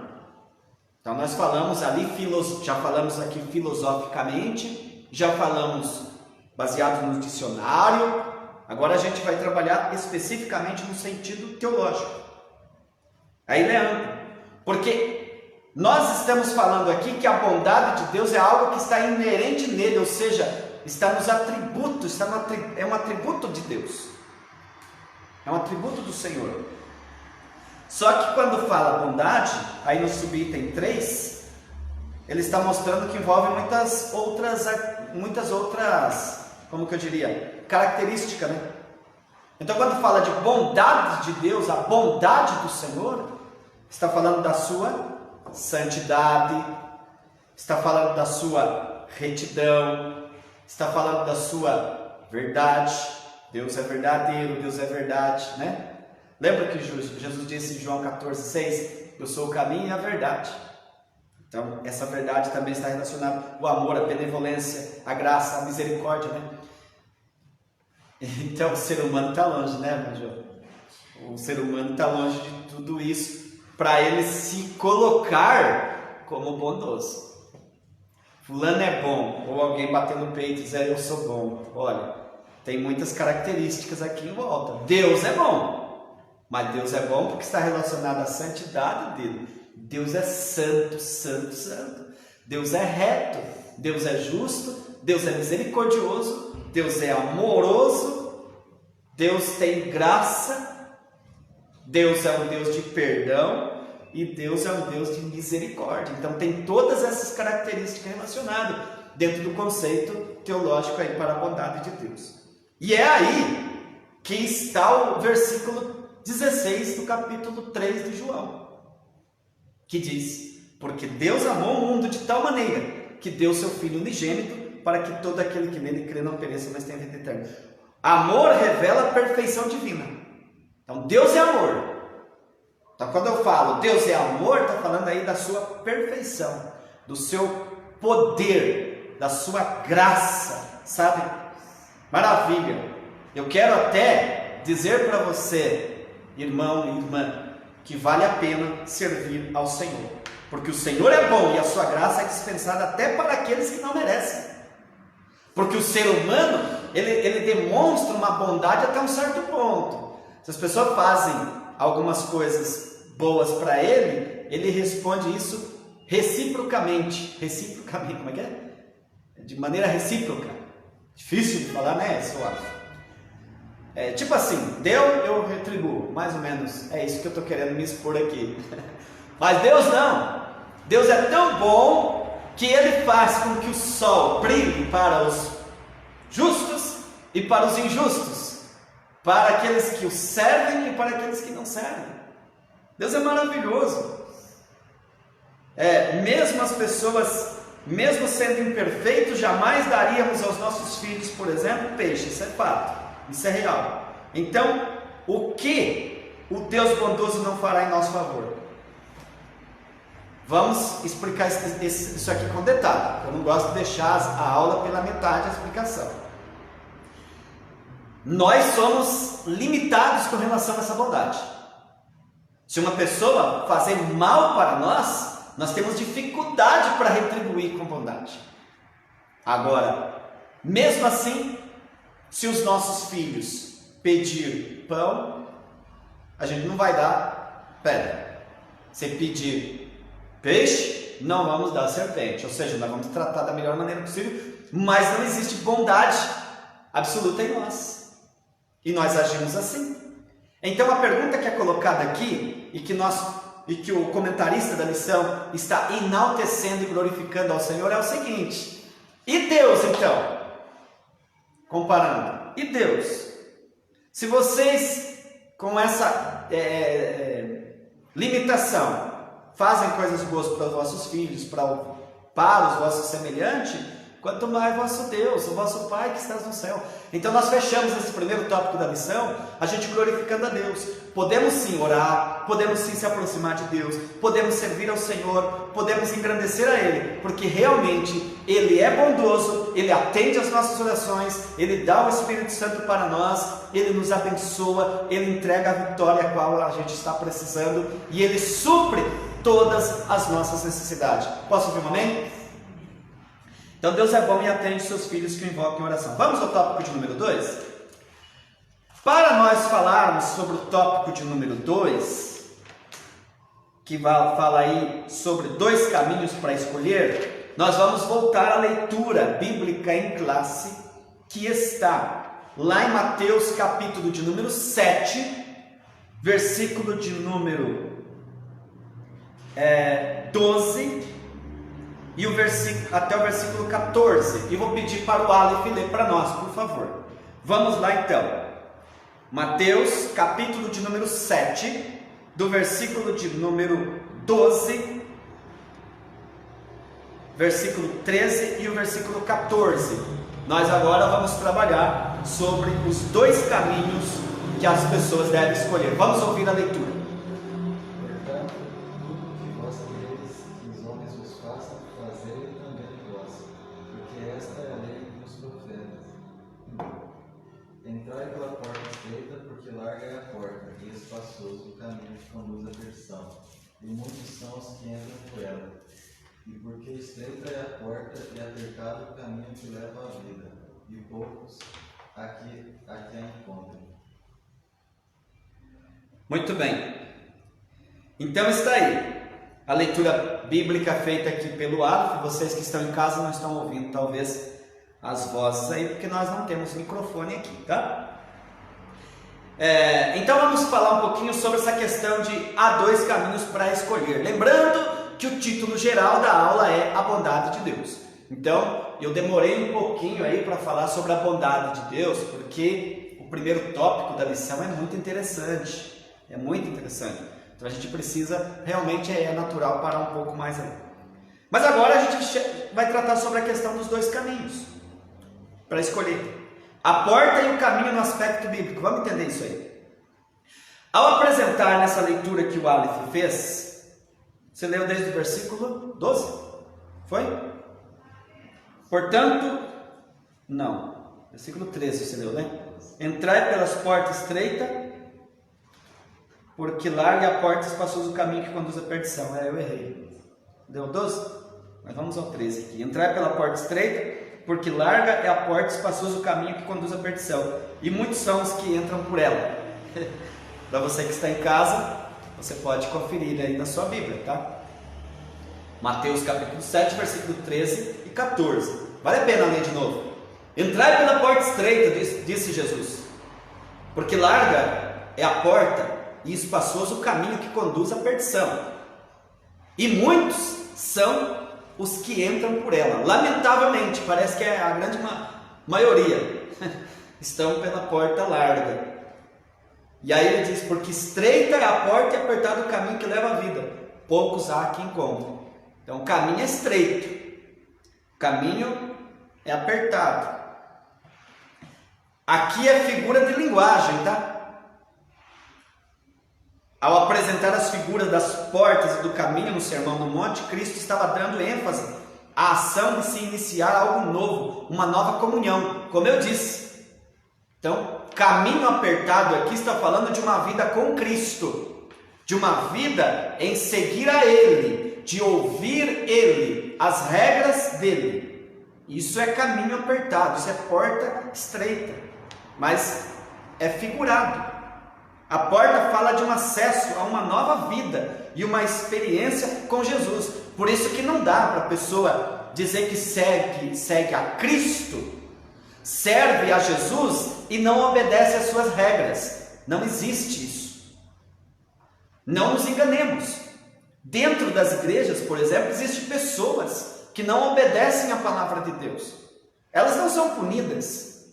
Então, nós falamos ali, já falamos aqui filosoficamente, já falamos baseado no dicionário. Agora a gente vai trabalhar especificamente no sentido teológico. Aí ele é amplo, porque nós estamos falando aqui que a bondade de Deus é algo que está inerente nele, ou seja, está nos atributos, é um atributo de Deus, é um atributo do Senhor. Só que quando fala bondade, aí no subitem 3, ele está mostrando que envolve muitas outras, como que eu diria, características, né? Então quando fala de bondade de Deus, a bondade do Senhor, está falando da sua santidade, está falando da sua retidão, está falando da sua verdade. Deus é verdadeiro, Deus é verdade, né? Lembra que Jesus disse em João 14,6, eu sou o caminho e a verdade. Então, essa verdade também está relacionada ao amor, à benevolência, à graça, à misericórdia, né? Então, o ser humano está longe, né, João? O ser humano está longe de tudo isso para ele se colocar como bondoso. Fulano é bom, ou alguém bater no peito e dizer eu sou bom. Olha, tem muitas características aqui em volta. Deus é bom. Mas Deus é bom porque está relacionado à santidade dele. Deus é santo, santo, santo. Deus é reto. Deus é justo. Deus é misericordioso. Deus é amoroso. Deus tem graça. Deus é um Deus de perdão. E Deus é um Deus de misericórdia. Então tem todas essas características relacionadas dentro do conceito teológico aí para a bondade de Deus. E é aí que está o versículo 16 do capítulo 3 de João, que diz, porque Deus amou o mundo de tal maneira que deu seu Filho unigênito para que todo aquele que nele crê não pereça, mas tenha vida eterna. Amor revela a perfeição divina. Então Deus é amor. Então quando eu falo Deus é amor, está falando aí da sua perfeição, do seu poder, da sua graça, sabe? Maravilha. Eu quero até dizer para você, irmão e irmã, que vale a pena servir ao Senhor, porque o Senhor é bom e a sua graça é dispensada até para aqueles que não merecem, porque o ser humano, ele demonstra uma bondade até um certo ponto. Se as pessoas fazem algumas coisas boas para ele responde isso reciprocamente, como é que é? De maneira recíproca, difícil de falar, né? Suave. Tipo assim, deu, eu retribuo, mais ou menos, é isso que eu estou querendo me expor aqui. Mas Deus não, Deus é tão bom que Ele faz com que o sol brilhe para os justos e para os injustos, para aqueles que o servem e para aqueles que não servem. Deus é maravilhoso. Mesmo as pessoas, mesmo sendo imperfeitos, jamais daríamos aos nossos filhos, por exemplo, peixe, isso é fato. Isso é real. Então, o que o Deus bondoso não fará em nosso favor? Vamos explicar isso aqui com detalhe. Eu não gosto de deixar a aula pela metade da explicação. Nós somos limitados com relação a essa bondade. Se uma pessoa fazer mal para nós temos dificuldade para retribuir com bondade. Agora, mesmo assim, se os nossos filhos pedir pão, a gente não vai dar pedra. Se pedir peixe, não vamos dar serpente. Ou seja, nós vamos tratar da melhor maneira possível, mas não existe bondade absoluta em nós. E nós agimos assim. Então a pergunta que é colocada aqui, e que o comentarista da lição está enaltecendo e glorificando ao Senhor, é o seguinte: e Deus então? Comparando, e Deus? Se vocês com essa limitação fazem coisas boas para os vossos filhos, para para os vossos semelhantes, quanto mais vosso Deus, o vosso Pai que estás no céu. Então nós fechamos esse primeiro tópico da lição, a gente glorificando a Deus. Podemos sim orar, podemos sim se aproximar de Deus, podemos servir ao Senhor, podemos engrandecer a Ele, porque realmente Ele é bondoso, Ele atende às nossas orações, Ele dá o Espírito Santo para nós, Ele nos abençoa, Ele entrega a vitória a qual a gente está precisando e Ele supre todas as nossas necessidades. Posso ouvir um amém? Então Deus é bom e atende seus filhos que o invocam em oração. Vamos ao tópico de número 2? Para nós falarmos sobre o tópico de número 2, que fala aí sobre 2 caminhos para escolher, nós vamos voltar à leitura bíblica em classe, que está lá em Mateus capítulo de número 7, versículo de número 12, e até o versículo 14, e vou pedir para o Aleph ler para nós, por favor. Vamos lá então. Mateus, capítulo de número 7, do versículo de número 12, versículo 13 e o versículo 14. Nós agora vamos trabalhar sobre os 2 caminhos que as pessoas devem escolher. Vamos ouvir a leitura. Entrai pela porta estreita, porque larga é a porta, e espaçoso o caminho que conduz à perdição, e muitos são os que entram por ela. E porque estreita é a porta e apertado o caminho que leva à vida, e poucos aqui a encontram. Muito bem. Então está aí a leitura bíblica feita aqui pelo Aleph. Vocês que estão em casa não estão ouvindo talvez as vozes aí, porque nós não temos microfone aqui, tá? Então vamos falar um pouquinho sobre essa questão de há 2 caminhos para escolher. Lembrando que o título geral da aula é a bondade de Deus. Então eu demorei um pouquinho aí para falar sobre a bondade de Deus, porque o primeiro tópico da lição é muito interessante. É muito interessante. Então a gente precisa, realmente é natural parar um pouco mais aí. Mas agora a gente vai tratar sobre a questão dos 2 caminhos para escolher. A porta e o caminho no aspecto bíblico. Vamos entender isso aí. Ao apresentar nessa leitura que o Aleph fez, você leu desde o versículo 12? Foi? Portanto, não. Versículo 13 você leu, né? Entrai pelas portas estreitas, porque larga a porta e espaçoso o caminho que conduz à perdição. Eu errei. Deu 12? Mas vamos ao 13 aqui. Entrai pela porta estreita, porque larga é a porta e espaçoso o caminho que conduz à perdição, e muitos são os que entram por ela. Para você que está em casa, você pode conferir aí na sua Bíblia, tá? Mateus capítulo 7, versículo 13 e 14. Vale a pena ler de novo. Entrai pela porta estreita, disse Jesus, porque larga é a porta e espaçoso o caminho que conduz à perdição, e muitos são os que entram por ela. Lamentavelmente, parece que é a grande maioria estão pela porta larga. E aí ele diz, porque estreita é a porta e apertado o caminho que leva à vida, poucos há que encontram. Então o caminho é estreito, o caminho é apertado. Aqui é figura de linguagem, tá? Ao apresentar as figuras das portas e do caminho no Sermão do Monte, Cristo estava dando ênfase à ação de se iniciar algo novo, uma nova comunhão, como eu disse. Então, caminho apertado aqui está falando de uma vida com Cristo, de uma vida em seguir a Ele, de ouvir Ele, as regras dele. Isso é caminho apertado, isso é porta estreita, mas é figurado. A porta fala de um acesso a uma nova vida e uma experiência com Jesus. Por isso que não dá para a pessoa dizer que segue a Cristo, serve a Jesus e não obedece às suas regras. Não existe isso. Não nos enganemos. Dentro das igrejas, por exemplo, existem pessoas que não obedecem à palavra de Deus. Elas não são punidas,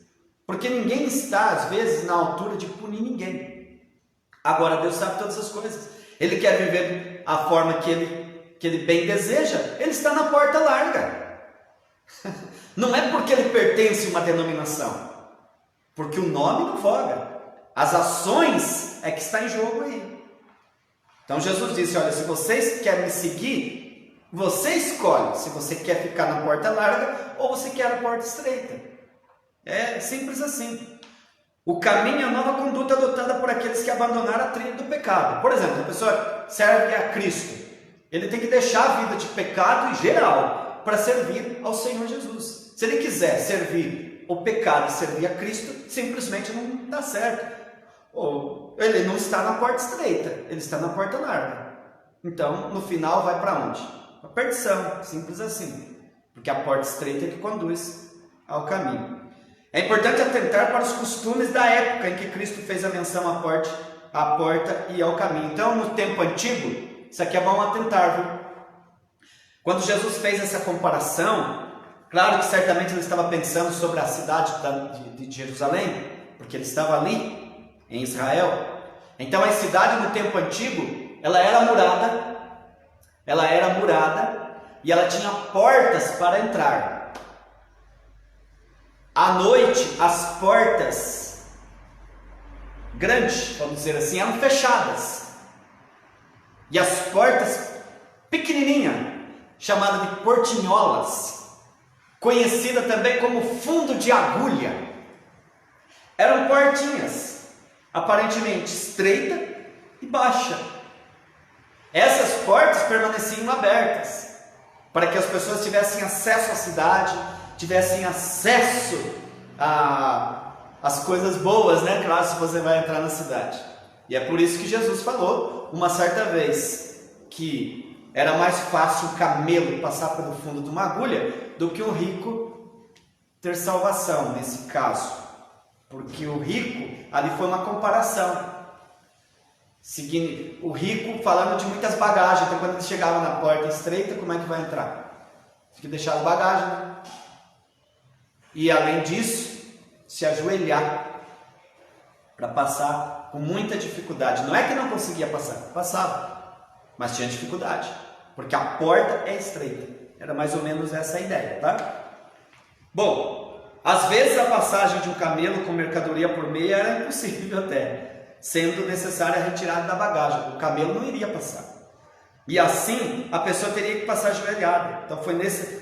porque ninguém está, às vezes, na altura de punir ninguém. Agora Deus sabe todas as coisas. Ele quer viver a forma que que ele bem deseja, ele está na porta larga. Não é porque ele pertence a uma denominação, porque o nome não voga, as ações é que está em jogo aí. Então Jesus disse, olha, se vocês querem me seguir, você escolhe se você quer ficar na porta larga ou você quer a porta estreita. É simples assim. O caminho é a nova conduta adotada por aqueles que abandonaram a trilha do pecado. Por exemplo, a pessoa serve a Cristo, ele tem que deixar a vida de pecado em geral para servir ao Senhor Jesus. Se ele quiser servir o pecado e servir a Cristo, simplesmente não dá certo. Ou ele não está na porta estreita, ele está na porta larga. Então, no final, vai para onde? A perdição, simples assim. Porque a porta estreita é que conduz ao caminho. É importante atentar para os costumes da época em que Cristo fez a menção à porta e ao caminho. Então, no tempo antigo, isso aqui é bom atentar, viu? Quando Jesus fez essa comparação, claro que certamente ele estava pensando sobre a cidade de Jerusalém, porque ele estava ali, em Israel. Então, a cidade no tempo antigo, ela era murada e ela tinha portas para entrar. À noite, as portas grandes, vamos dizer assim, eram fechadas. E as portas pequenininhas, chamadas de portinholas, conhecida também como fundo de agulha, eram portinhas, aparentemente estreita e baixa. Essas portas permaneciam abertas, para que as pessoas tivessem acesso à cidade, tivessem acesso às coisas boas, né? Claro, se você vai entrar na cidade. E é por isso que Jesus falou, uma certa vez, que era mais fácil o camelo passar pelo fundo de uma agulha do que o rico ter salvação, nesse caso. Porque o rico, ali foi uma comparação. Seguindo, o rico falando de muitas bagagens, então quando ele chegava na porta estreita, como é que vai entrar? Tem que deixar a bagagem, né? E além disso, se ajoelhar para passar com muita dificuldade. Não é que não conseguia passar, passava, mas tinha dificuldade, porque a porta é estreita. Era mais ou menos essa a ideia, tá? Bom, às vezes a passagem de um camelo com mercadoria por meio era impossível até, sendo necessária a retirada da bagagem. O camelo não iria passar. E assim, a pessoa teria que passar ajoelhada. Então foi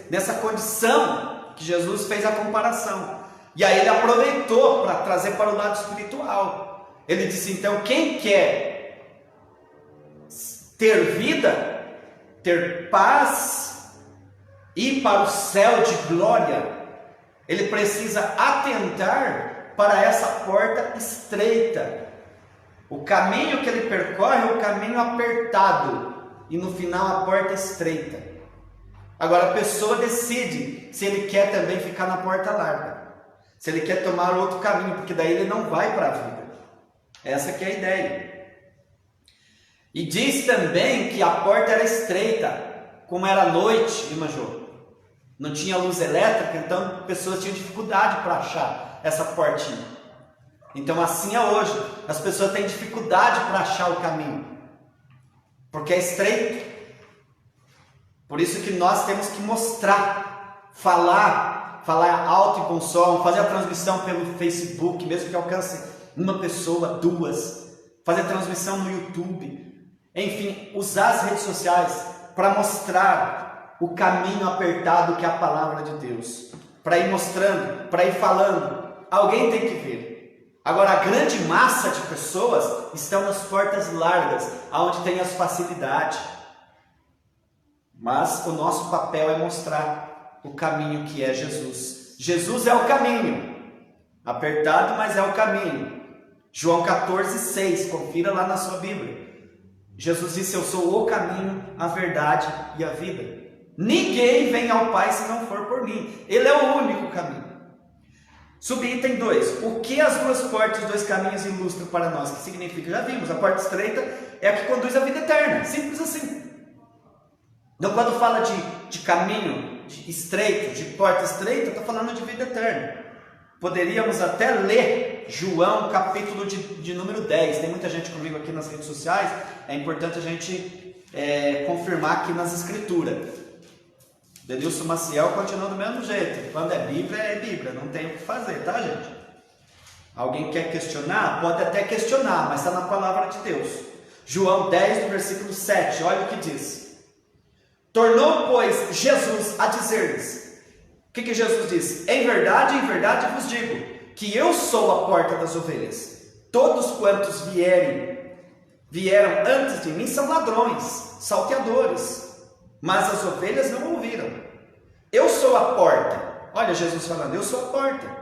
nessa condição que Jesus fez a comparação. E aí ele aproveitou para trazer para o lado espiritual. Ele disse, então, quem quer ter vida, ter paz, ir para o céu de glória, ele precisa atentar para essa porta estreita. O caminho que ele percorre é o caminho apertado, e no final a porta estreita. Agora a pessoa decide se ele quer também ficar na porta larga, se ele quer tomar outro caminho, porque daí ele não vai para a vida. Essa que é a ideia. E diz também que a porta era estreita, como era noite, irmã Jô, não tinha luz elétrica, então pessoas tinham dificuldade para achar essa portinha. Então assim é hoje, as pessoas têm dificuldade para achar o caminho, porque é estreito. Por isso que nós temos que mostrar, falar alto e bom som, fazer a transmissão pelo Facebook, mesmo que alcance uma pessoa, duas, fazer transmissão no YouTube, enfim, usar as redes sociais para mostrar o caminho apertado que é a palavra de Deus, para ir mostrando, para ir falando. Alguém tem que ver. Agora, a grande massa de pessoas estão nas portas largas, onde tem as facilidades. Mas o nosso papel é mostrar o caminho que é Jesus. Jesus é o caminho. Apertado, mas é o caminho. João 14,6, confira lá na sua Bíblia. Jesus disse, eu sou o caminho, a verdade e a vida. Ninguém vem ao Pai se não for por mim. Ele é o único caminho. Subitem 2. O que as duas portas, os dois caminhos ilustram para nós? O que significa? Já vimos, a porta estreita é a que conduz à vida eterna. Simples assim. Então, quando fala de caminho estreito, de porta estreita, está falando de vida eterna. Poderíamos até ler João, capítulo de número 10. Tem muita gente comigo aqui nas redes sociais. É importante a gente confirmar aqui nas escrituras. Denilson Maciel continua do mesmo jeito. Quando é Bíblia, não tem o que fazer, tá, gente? Alguém quer questionar? Pode até questionar, mas está na palavra de Deus. João 10, no versículo 7, olha o que diz. Tornou, pois, Jesus a dizer-lhes. O que Jesus diz? Em verdade vos digo, que eu sou a porta das ovelhas. Todos quantos vieram antes de mim são ladrões, salteadores, mas as ovelhas não ouviram. Eu sou a porta. Olha Jesus falando, eu sou a porta.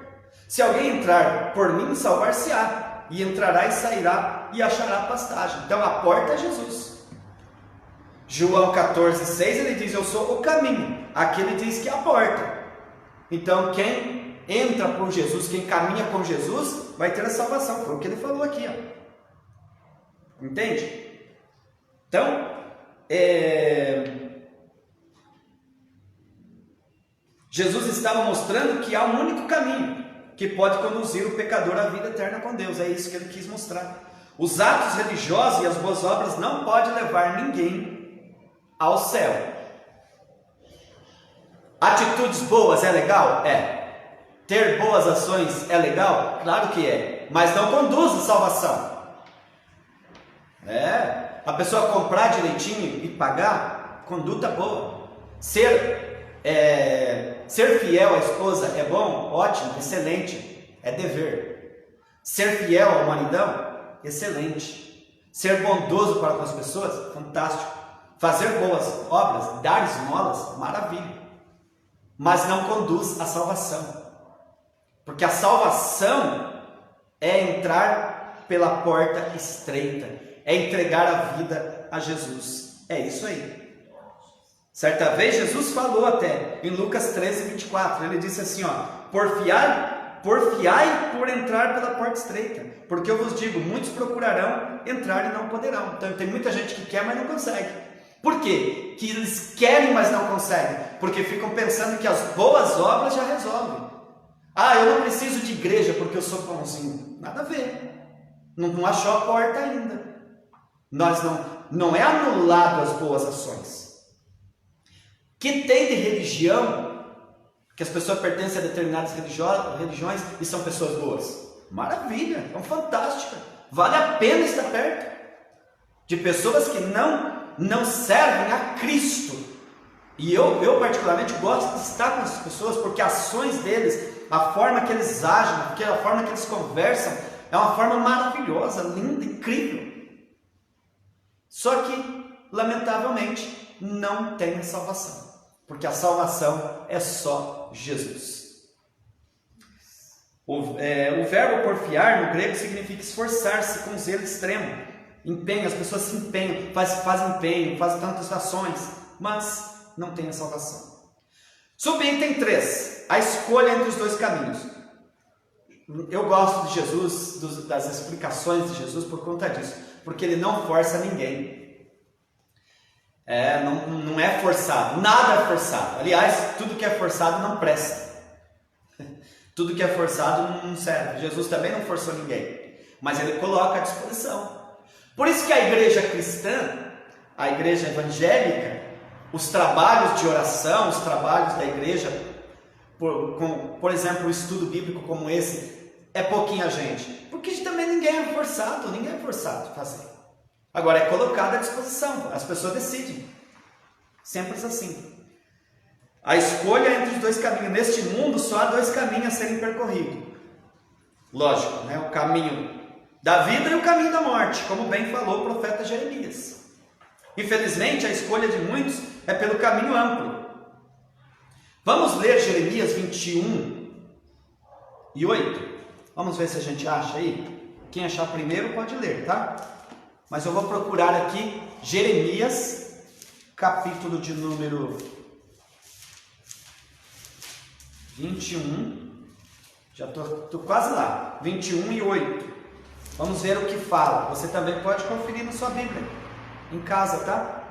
Se alguém entrar por mim, salvar-se-á, e entrará e sairá e achará pastagem. Então a porta é Jesus. João 14, 6, ele diz, eu sou o caminho. Aqui ele diz que é a porta. Então quem entra por Jesus, quem caminha com Jesus, vai ter a salvação. Foi o que ele falou aqui, ó. Entende? Então, Jesus estava mostrando que há um único caminho que pode conduzir o pecador à vida eterna com Deus. É isso que ele quis mostrar. Os atos religiosos e as boas obras não podem levar ninguém ao céu. Atitudes boas é legal? É. Ter boas ações é legal? Claro que é. Mas não conduz à salvação. A pessoa comprar direitinho e pagar, conduta boa. Ser fiel à esposa é bom? Ótimo, excelente, é dever. Ser fiel ao maridão? Excelente. Ser bondoso para com as pessoas? Fantástico. Fazer boas obras, dar esmolas? Maravilha. Mas não conduz à salvação. Porque a salvação é entrar pela porta estreita, é entregar a vida a Jesus. É isso aí. Certa vez Jesus falou até, em Lucas 13, 24, ele disse assim, ó, porfiai por entrar pela porta estreita, porque eu vos digo, muitos procurarão entrar e não poderão. Então tem muita gente que quer, mas não consegue. Por quê? Que eles querem, mas não conseguem, porque ficam pensando que as boas obras já resolvem. Eu não preciso de igreja porque eu sou bonzinho. Nada a ver. Não achou a porta ainda. Não é anulado as boas ações. Que tem de religião, que as pessoas pertencem a determinadas religiões e são pessoas boas. Maravilha, é fantástica. Vale a pena estar perto de pessoas que não servem a Cristo. E eu particularmente gosto de estar com essas pessoas, porque as ações deles, a forma que eles agem, a forma que eles conversam, é uma forma maravilhosa, linda, incrível. Só que, lamentavelmente, não tem salvação. Porque a salvação é só Jesus. O verbo porfiar no grego significa esforçar-se com zelo extremo. Empenho, as pessoas se empenham, fazem empenho, fazem tantas ações, mas não tem a salvação. Subitem 3, a escolha entre os dois caminhos. Eu gosto de Jesus, das explicações de Jesus por conta disso, porque ele não força ninguém. Não é forçado, nada é forçado. Aliás, tudo que é forçado não presta. Tudo que é forçado não serve. Jesus também não forçou ninguém, mas ele coloca à disposição. Por isso que a igreja cristã, a igreja evangélica, os trabalhos de oração, os trabalhos da igreja, por exemplo, um estudo bíblico como esse, é pouquinha gente. Porque também ninguém é forçado a fazer. Agora é colocado à disposição, as pessoas decidem. Simples assim. A escolha entre os dois caminhos. Neste mundo só há dois caminhos a serem percorridos. Lógico, né? O caminho da vida e o caminho da morte, como bem falou o profeta Jeremias. Infelizmente, a escolha de muitos é pelo caminho amplo. Vamos ler Jeremias 21 e 8. Vamos ver se a gente acha aí. Quem achar primeiro pode ler, tá? Mas eu vou procurar aqui Jeremias, capítulo de número 21. Já estou quase lá. 21 e 8. Vamos ver o que fala. Você também pode conferir na sua Bíblia, em casa, tá?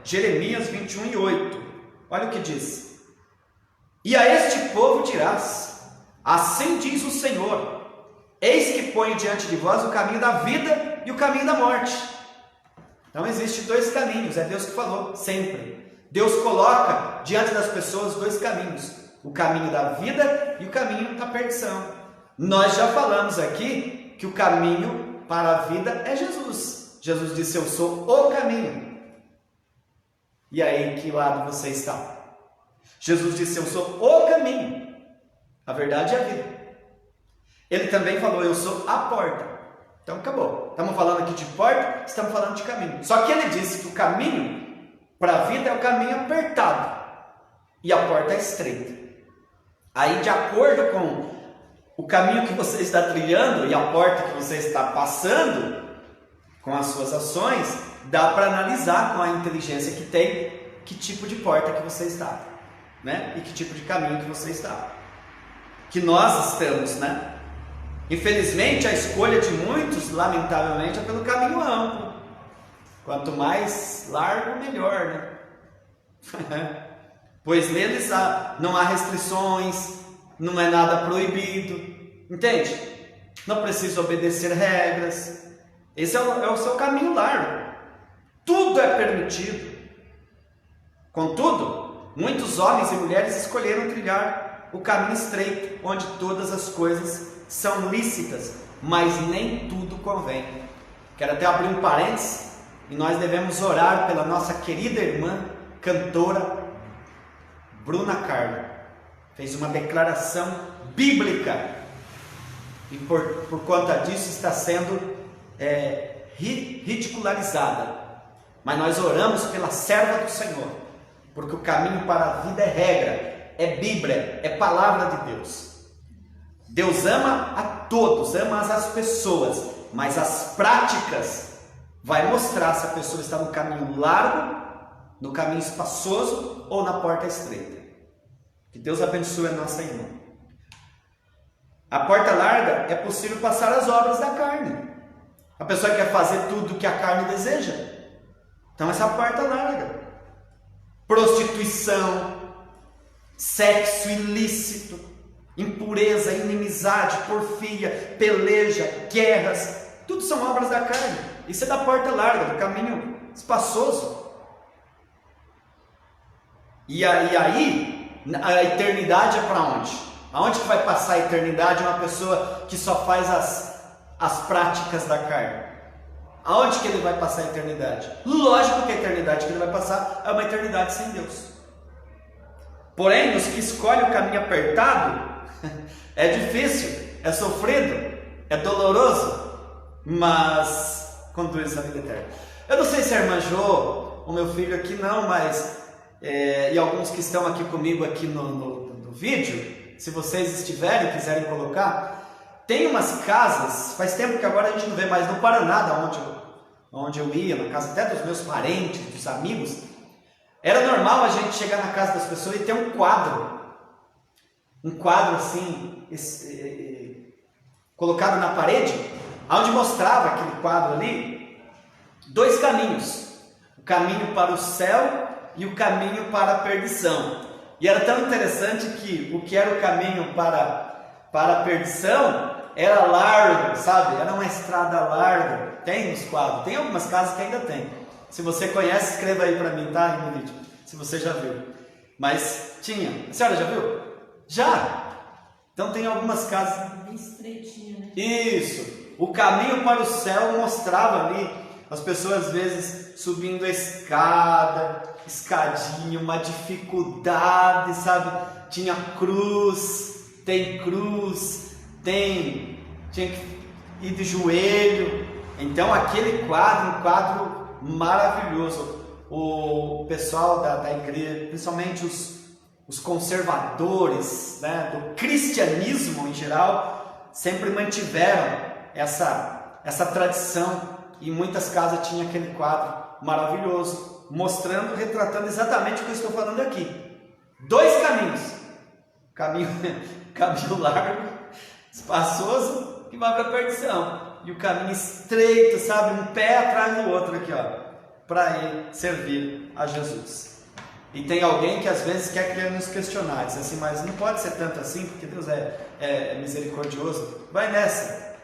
Jeremias 21 e 8. Olha o que diz. E a este povo dirás, assim diz o Senhor, eis que ponho diante de vós o caminho da vida e o caminho da morte. Então existem dois caminhos, é Deus que falou, sempre. Deus coloca diante das pessoas dois caminhos, o caminho da vida e o caminho da perdição. Nós já falamos aqui que o caminho para a vida é Jesus. Jesus disse: eu sou o caminho. E aí, em que lado você está? Jesus disse: eu sou o caminho, a verdade e a vida. Ele também falou: eu sou a porta. Então acabou. Estamos falando aqui de porta, estamos falando de caminho. Só que ele disse que o caminho para a vida é o caminho apertado e a porta é estreita. Aí, de acordo com o caminho que você está trilhando e a porta que você está passando, com as suas ações, dá para analisar com a inteligência que tem que tipo de porta que você está, né? E que tipo de caminho que você está. Que nós estamos, né? Infelizmente, a escolha de muitos, lamentavelmente, é pelo caminho amplo. Quanto mais largo, melhor, né? Pois neles não há restrições, não é nada proibido, entende? Não precisa obedecer regras. Esse é o seu caminho largo. Tudo é permitido. Contudo, muitos homens e mulheres escolheram trilhar o caminho estreito, onde todas as coisas são lícitas, mas nem tudo convém. Quero até abrir um parênteses, e nós devemos orar pela nossa querida irmã, cantora Bruna Carla. Fez uma declaração bíblica, e por conta disso está sendo ridicularizada. Mas nós oramos pela serva do Senhor, porque o caminho para a vida é regra, é Bíblia, é palavra de Deus. Deus ama a todos, ama as pessoas, mas as práticas vai mostrar se a pessoa está no caminho largo, no caminho espaçoso ou na porta estreita. Que Deus abençoe a nossa irmã. A porta larga é possível passar as obras da carne. A pessoa quer fazer tudo o que a carne deseja. Então essa é a porta larga. Prostituição, sexo ilícito, impureza, inimizade, porfia, peleja, guerras, tudo são obras da carne. Isso é da porta larga, do caminho espaçoso. E aí, a eternidade é para onde? Aonde que vai passar a eternidade uma pessoa que só faz as práticas da carne? Aonde que ele vai passar a eternidade? Lógico que a eternidade que ele vai passar é uma eternidade sem Deus. Porém, os que escolhem o caminho apertado, é difícil, é sofrido, é doloroso, mas conduz à vida eterna. Eu não sei se a irmã Jo, o meu filho aqui não, mas e alguns que estão aqui comigo aqui no vídeo, se vocês estiverem, quiserem colocar, tem umas casas, faz tempo que agora a gente não vê mais no Paraná, onde eu ia, na casa até dos meus parentes, dos amigos, era normal a gente chegar na casa das pessoas e ter um quadro assim, colocado na parede, onde mostrava aquele quadro ali, dois caminhos, o caminho para o céu e o caminho para a perdição. E era tão interessante que o que era o caminho para a perdição era largo, sabe? Era uma estrada larga. Tem nos quadros, tem algumas casas que ainda tem. Se você conhece, escreva aí para mim, tá? Aí no vídeo, se você já viu. Mas tinha. A senhora já viu? Já! Então tem algumas casas bem estreitinho, né? Isso! O caminho para o céu mostrava ali as pessoas às vezes subindo a escadinha, uma dificuldade, sabe? Tinha cruz, tem cruz, tinha que ir de joelho. Então aquele quadro, um quadro maravilhoso. O pessoal da igreja, principalmente os conservadores, né, do cristianismo em geral, sempre mantiveram essa tradição, e em muitas casas tinha aquele quadro maravilhoso, mostrando, retratando exatamente o que eu estou falando aqui. Dois caminhos, caminho largo, espaçoso, que vai para a perdição, e o caminho estreito, sabe, um pé atrás do outro aqui, ó, para ir servir a Jesus. E tem alguém que às vezes quer nos questionar, diz assim, mas não pode ser tanto assim, porque Deus é misericordioso. Vai nessa,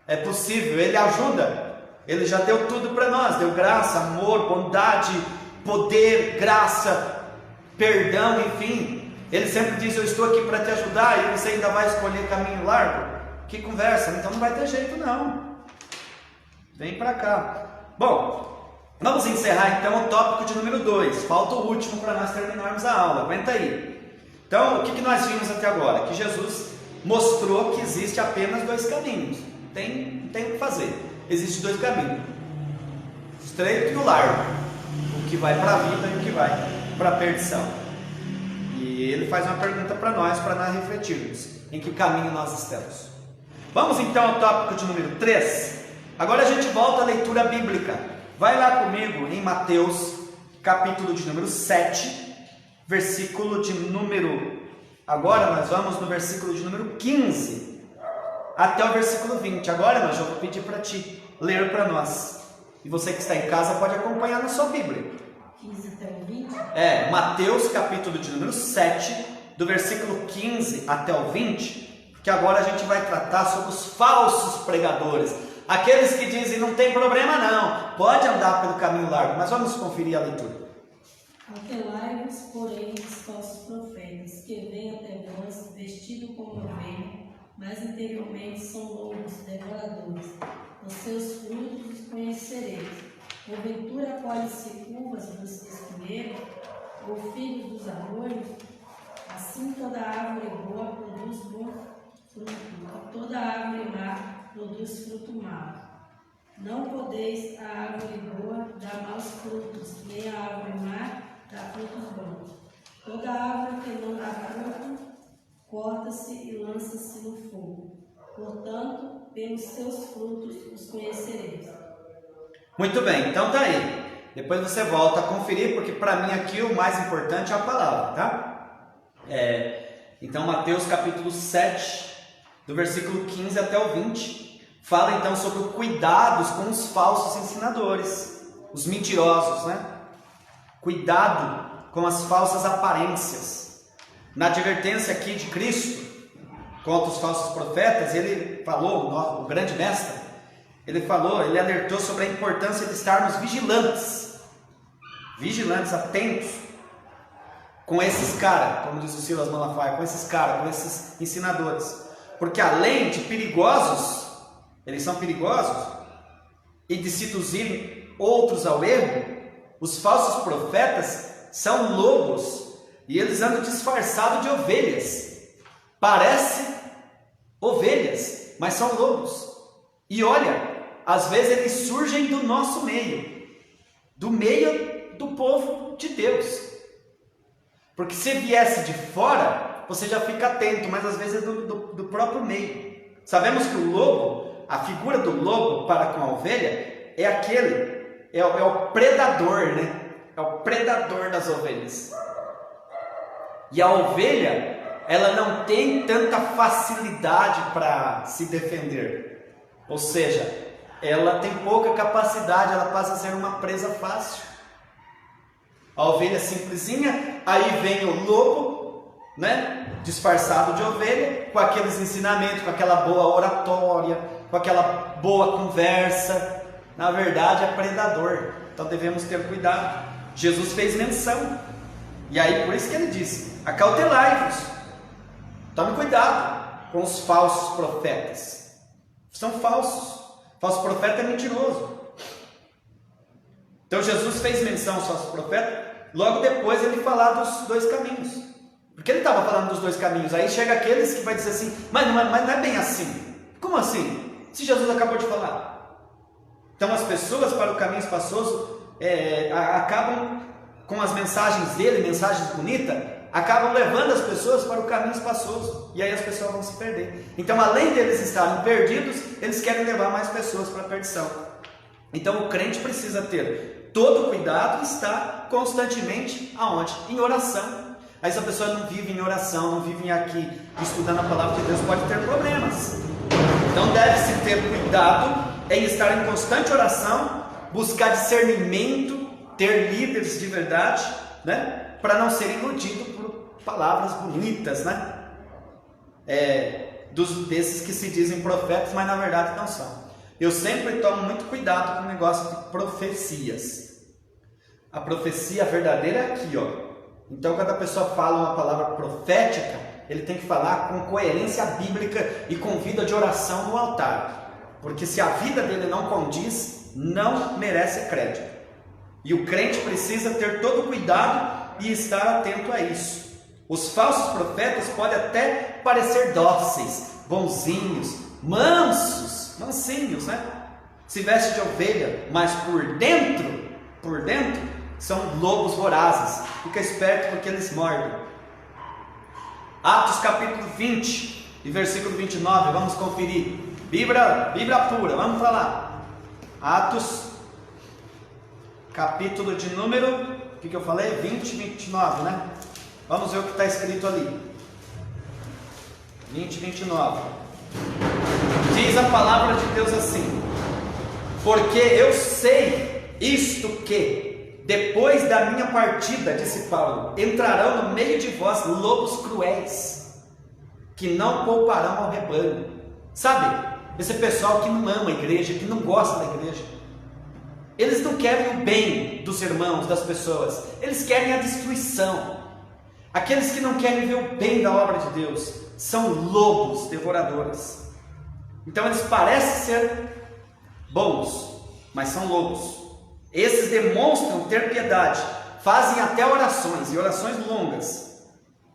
é possível, Ele ajuda, Ele já deu tudo para nós, deu graça, amor, bondade, poder, graça, perdão, enfim. Ele sempre diz: eu estou aqui para te ajudar, e você ainda vai escolher caminho largo? Que conversa, então não vai ter jeito não. Vem para cá. Bom, vamos encerrar então o tópico de número 2. Falta o último para nós terminarmos a aula, aguenta aí. Então, o que nós vimos até agora? Que Jesus mostrou que existe apenas 2 caminhos. Não tem o que fazer. Existem 2 caminhos: o estreito e o largo. O que vai para a vida e o que vai para a perdição. E ele faz uma pergunta para nós refletirmos: em que caminho nós estamos? Vamos então ao tópico de número 3. Agora a gente volta à leitura bíblica. Vai lá comigo em Mateus, capítulo de número 7, versículo de número... Agora nós vamos no versículo de número 15 até o versículo 20. Agora, eu vou pedir para ti ler para nós. E você que está em casa pode acompanhar na sua Bíblia. 15 até o 20? Mateus, capítulo de número 7, do versículo 15 até o 20, porque agora a gente vai tratar sobre os falsos pregadores, aqueles que dizem: não tem problema não, pode andar pelo caminho largo. Mas vamos conferir a leitura. Cautelai-vos, porém, dos falsos profetas, que vêm até vós vestidos como ovelha, mas interiormente são lobos devoradores. Os seus frutos os conhecereis. Porventura colhe-se uvas dos espinheiros, ou figos dos arroios? Assim toda árvore boa produz bom fruto, e toda árvore má produz fruto mau. Não podeis a árvore boa dar maus frutos, nem a árvore má dar frutos bons. Toda árvore que não dá fruto, corta-se e lança-se no fogo. Portanto, pelos seus frutos os conhecereis. Muito bem, então tá aí. Depois você volta a conferir, porque para mim aqui o mais importante é a palavra, tá? Então Mateus capítulo 7, do versículo 15 até o 20, fala então sobre o cuidados com os falsos ensinadores, os mentirosos, né? Cuidado com as falsas aparências. Na advertência aqui de Cristo contra os falsos profetas, ele falou, o grande mestre, ele alertou sobre a importância de estarmos vigilantes, atentos com esses caras, como diz o Silas Malafaia, com esses ensinadores, porque além de perigosos, eles são perigosos, e de seduzirem outros ao erro, os falsos profetas são lobos, e eles andam disfarçados de ovelhas, parecem ovelhas, mas são lobos. E olha, às vezes eles surgem do nosso meio, do meio do povo de Deus, porque se viesse de fora, você já fica atento, mas às vezes é do próprio meio. Sabemos que o lobo, a figura do lobo para com a ovelha, é o predador, né? É o predador das ovelhas. E a ovelha, ela não tem tanta facilidade para se defender. Ou seja, ela tem pouca capacidade, ela passa a ser uma presa fácil. A ovelha simplesinha, aí vem o lobo, né? Disfarçado de ovelha, com aqueles ensinamentos, com aquela boa oratória, com aquela boa conversa. Na verdade é predador, então devemos ter cuidado. Jesus fez menção, e aí por isso que ele disse: acautelai-vos, tome cuidado com os falsos profetas. São falsos, falso profeta é mentiroso. Então Jesus fez menção aos falsos profetas, logo depois ele falar dos 2 caminhos, porque ele estava falando dos 2 caminhos. Aí chega aqueles que vai dizer assim: mas não é bem assim. Como assim? Se Jesus acabou de falar. Então as pessoas para o caminho espaçoso acabam com as mensagens dele, mensagens bonitas, acabam levando as pessoas para o caminho espaçoso, e aí as pessoas vão se perder. Então, além deles estarem perdidos, eles querem levar mais pessoas para a perdição. Então o crente precisa ter todo cuidado e estar constantemente aonde? Em oração. Aí se a pessoa não vive em oração, não vive aqui estudando a palavra de Deus, pode ter problemas. Então deve-se ter cuidado em estar em constante oração, buscar discernimento, ter líderes de verdade, né? Para não ser iludido por palavras bonitas, né? Desses que se dizem profetas, mas na verdade não são. Eu sempre tomo muito cuidado com o negócio de profecias. A profecia verdadeira é aqui, ó. Então, quando a pessoa fala uma palavra profética, ele tem que falar com coerência bíblica e com vida de oração no altar. Porque se a vida dele não condiz, não merece crédito. E o crente precisa ter todo o cuidado e estar atento a isso. Os falsos profetas podem até parecer dóceis, bonzinhos, mansinhos, né? Se veste de ovelha, mas por dentro, são lobos vorazes. Fica esperto porque eles mordem. Atos capítulo 20 e versículo 29, vamos conferir. Bíblia pura, vamos falar. Atos, capítulo de número, o que eu falei? 20 e 29, né? Vamos ver o que está escrito ali. 20 e 29. Diz a palavra de Deus assim: porque eu sei isto que, depois da minha partida, disse Paulo, entrarão no meio de vós lobos cruéis, que não pouparão ao rebanho. Sabe, esse pessoal que não ama a igreja, que não gosta da igreja, eles não querem o bem dos irmãos, das pessoas, eles querem a destruição. Aqueles que não querem ver o bem da obra de Deus são lobos devoradores. Então eles parecem ser bons, mas são lobos. Esses demonstram ter piedade, fazem até orações, e orações longas,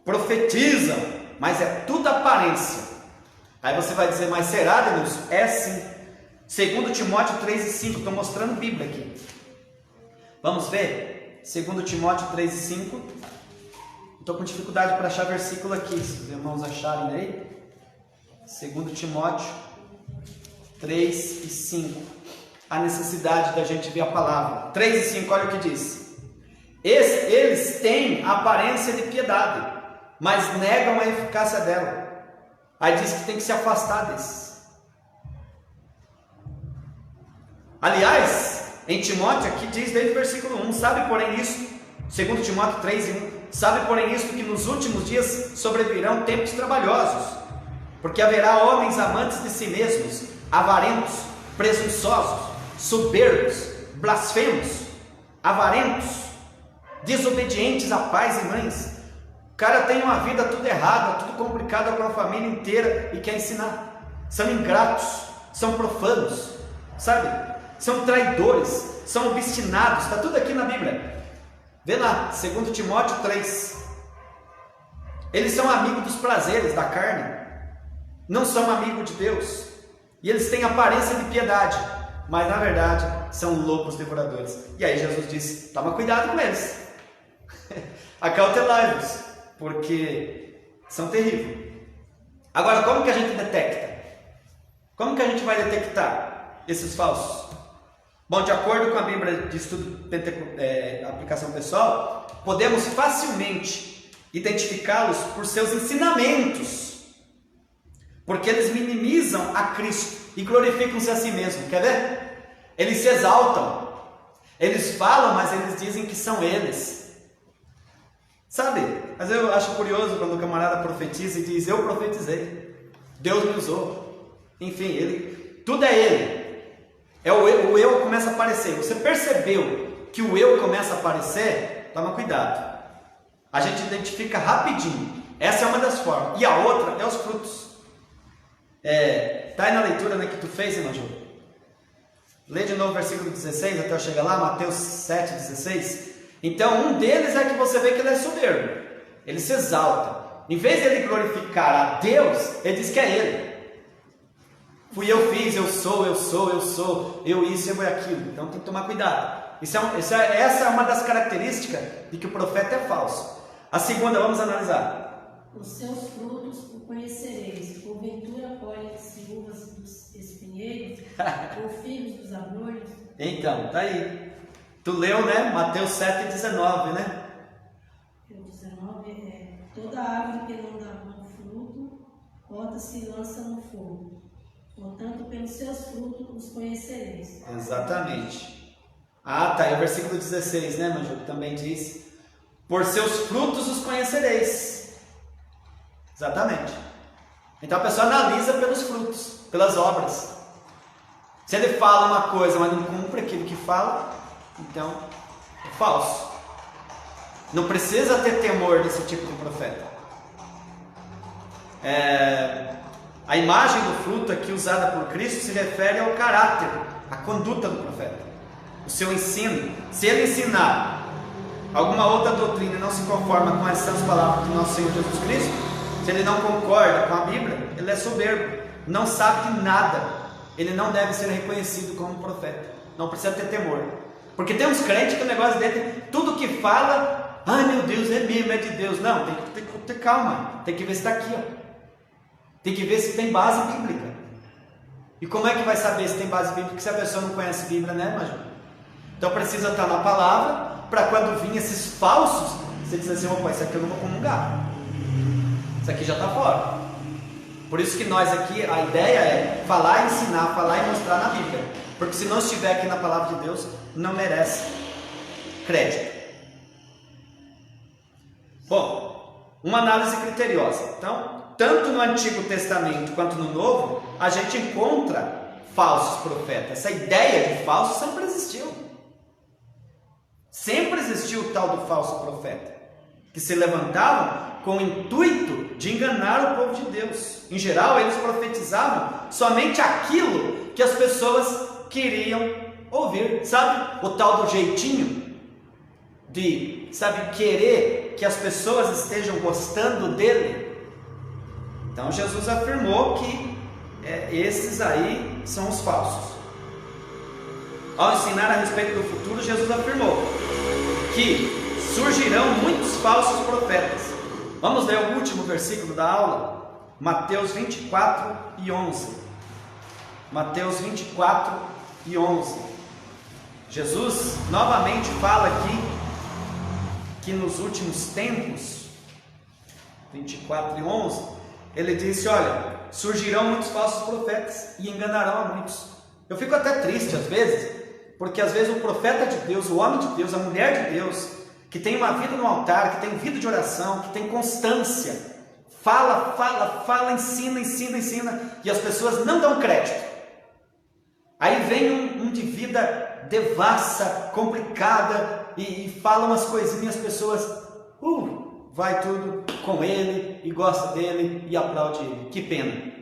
profetizam, mas é tudo aparência. Aí você vai dizer, mas será, Denilson? É sim. 2 Timóteo 3 e 5, estou mostrando Bíblia aqui. Vamos ver? 2 Timóteo 3 e 5. Estou com dificuldade para achar versículo aqui, se os irmãos acharem aí. 2 Timóteo 3 e 5. A necessidade da gente ver a palavra. 3 e 5, olha o que diz. Eles têm aparência de piedade, mas negam a eficácia dela. Aí diz que tem que se afastar desses. Aliás, em Timóteo aqui diz desde o versículo 1, sabe porém isso, 2 Timóteo 3 e 1, sabe porém isso, que nos últimos dias sobrevirão tempos trabalhosos, porque haverá homens amantes de si mesmos, avarentos, presunçosos, soberbos, blasfemos, avarentos, desobedientes a pais e mães. O cara tem uma vida tudo errada, tudo complicada com a família inteira e quer ensinar. São ingratos, são profanos, sabe? São traidores, são obstinados, está tudo aqui na Bíblia. Vê lá, 2 Timóteo 3. Eles são amigos dos prazeres da carne, não são amigos de Deus, e eles têm aparência de piedade, mas na verdade são lobos devoradores. E aí Jesus disse, toma cuidado com eles, acautelai-vos, porque são terríveis. Agora, como que a gente detecta? Como que a gente vai detectar esses falsos? Bom, de acordo com a Bíblia de Estudo Aplicação Pessoal, podemos facilmente identificá-los por seus ensinamentos, porque eles minimizam a Cristo e glorificam-se a si mesmos. Quer ver? Eles se exaltam, eles falam, mas eles dizem que são eles. Sabe, mas eu acho curioso quando o camarada profetiza e diz, eu profetizei, Deus me usou. Enfim, tudo é ele. O eu começa a aparecer. Você percebeu que o eu começa a aparecer? Toma cuidado. A gente identifica rapidinho. Essa é uma das formas. E a outra é os frutos. Tá aí na leitura, né, que tu fez, irmã Ju? Lê de novo o versículo 16 até eu chegar lá, Mateus 7, 16. Então, um deles é que você vê que ele é soberbo. Ele se exalta. Em vez de ele glorificar a Deus, ele diz que é ele. Fui eu fiz, eu sou, eu isso, eu aquilo. Então tem que tomar cuidado. Essa é uma das características de que o profeta é falso. A segunda, vamos analisar. Os seus frutos o conhecereis. Porventura colhem-se uvas dos espinheiros ou figos dos abrolhos? Então, tá aí. Tu leu, né? Mateus 7,19, né? O 19 é: toda árvore que não dá bom fruto, corta-se e lança no fogo. Portanto, pelos seus frutos os conhecereis. Exatamente. Tá aí o versículo 16, né, Manju? Também diz: por seus frutos os conhecereis. Exatamente. Então a pessoa analisa pelos frutos, pelas obras. Se ele fala uma coisa, mas não cumpre aquilo que fala, então é falso. Não precisa ter temor desse tipo de profeta. A imagem do fruto aqui usada por Cristo se refere ao caráter, à conduta do profeta, o seu ensino. Se ele ensinar alguma outra doutrina e não se conforma com as santas palavras do nosso Senhor Jesus Cristo, se ele não concorda com a Bíblia, ele é soberbo, não sabe de nada, ele não deve ser reconhecido como profeta, não precisa ter temor. Porque tem uns crentes que o negócio dele, tudo que fala, ai meu Deus, é mesmo, é de Deus. Não, tem que ter calma, tem que ver se está aqui, ó. Tem que ver se tem base bíblica. E como é que vai saber se tem base bíblica se a pessoa não conhece a Bíblia, né, Major? Então precisa estar na palavra, para quando vir esses falsos, você dizer assim, opa, isso aqui eu não vou comungar, isso aqui já está fora. Por isso que nós aqui, a ideia é falar e ensinar, falar e mostrar na Bíblia, porque se não estiver aqui na palavra de Deus, não merece crédito. Bom, uma análise criteriosa. Então, tanto no Antigo Testamento quanto no Novo, a gente encontra falsos profetas. Essa ideia de falso sempre existiu. Sempre existiu o tal do falso profeta, que se levantavam com o intuito de enganar o povo de Deus. Em geral, eles profetizavam somente aquilo que as pessoas queriam ouvir. Sabe o tal do jeitinho de, querer que as pessoas estejam gostando dele? Então Jesus afirmou que esses aí são os falsos. Ao ensinar a respeito do futuro, Jesus afirmou que surgirão muitos falsos profetas. Vamos ler o último versículo da aula, Mateus 24 e 11. Mateus 24 e 11. Jesus novamente fala aqui que nos últimos tempos, 24 e 11, ele disse, olha, surgirão muitos falsos profetas e enganarão a muitos. Eu fico até triste às vezes, porque às vezes o profeta de Deus, o homem de Deus, a mulher de Deus, que tem uma vida no altar, que tem vida de oração, que tem constância, fala, ensina, e as pessoas não dão crédito. Aí vem um de vida devassa, complicada, e fala umas coisinhas, as pessoas vai tudo com ele, e gosta dele, e aplaude ele. Que pena,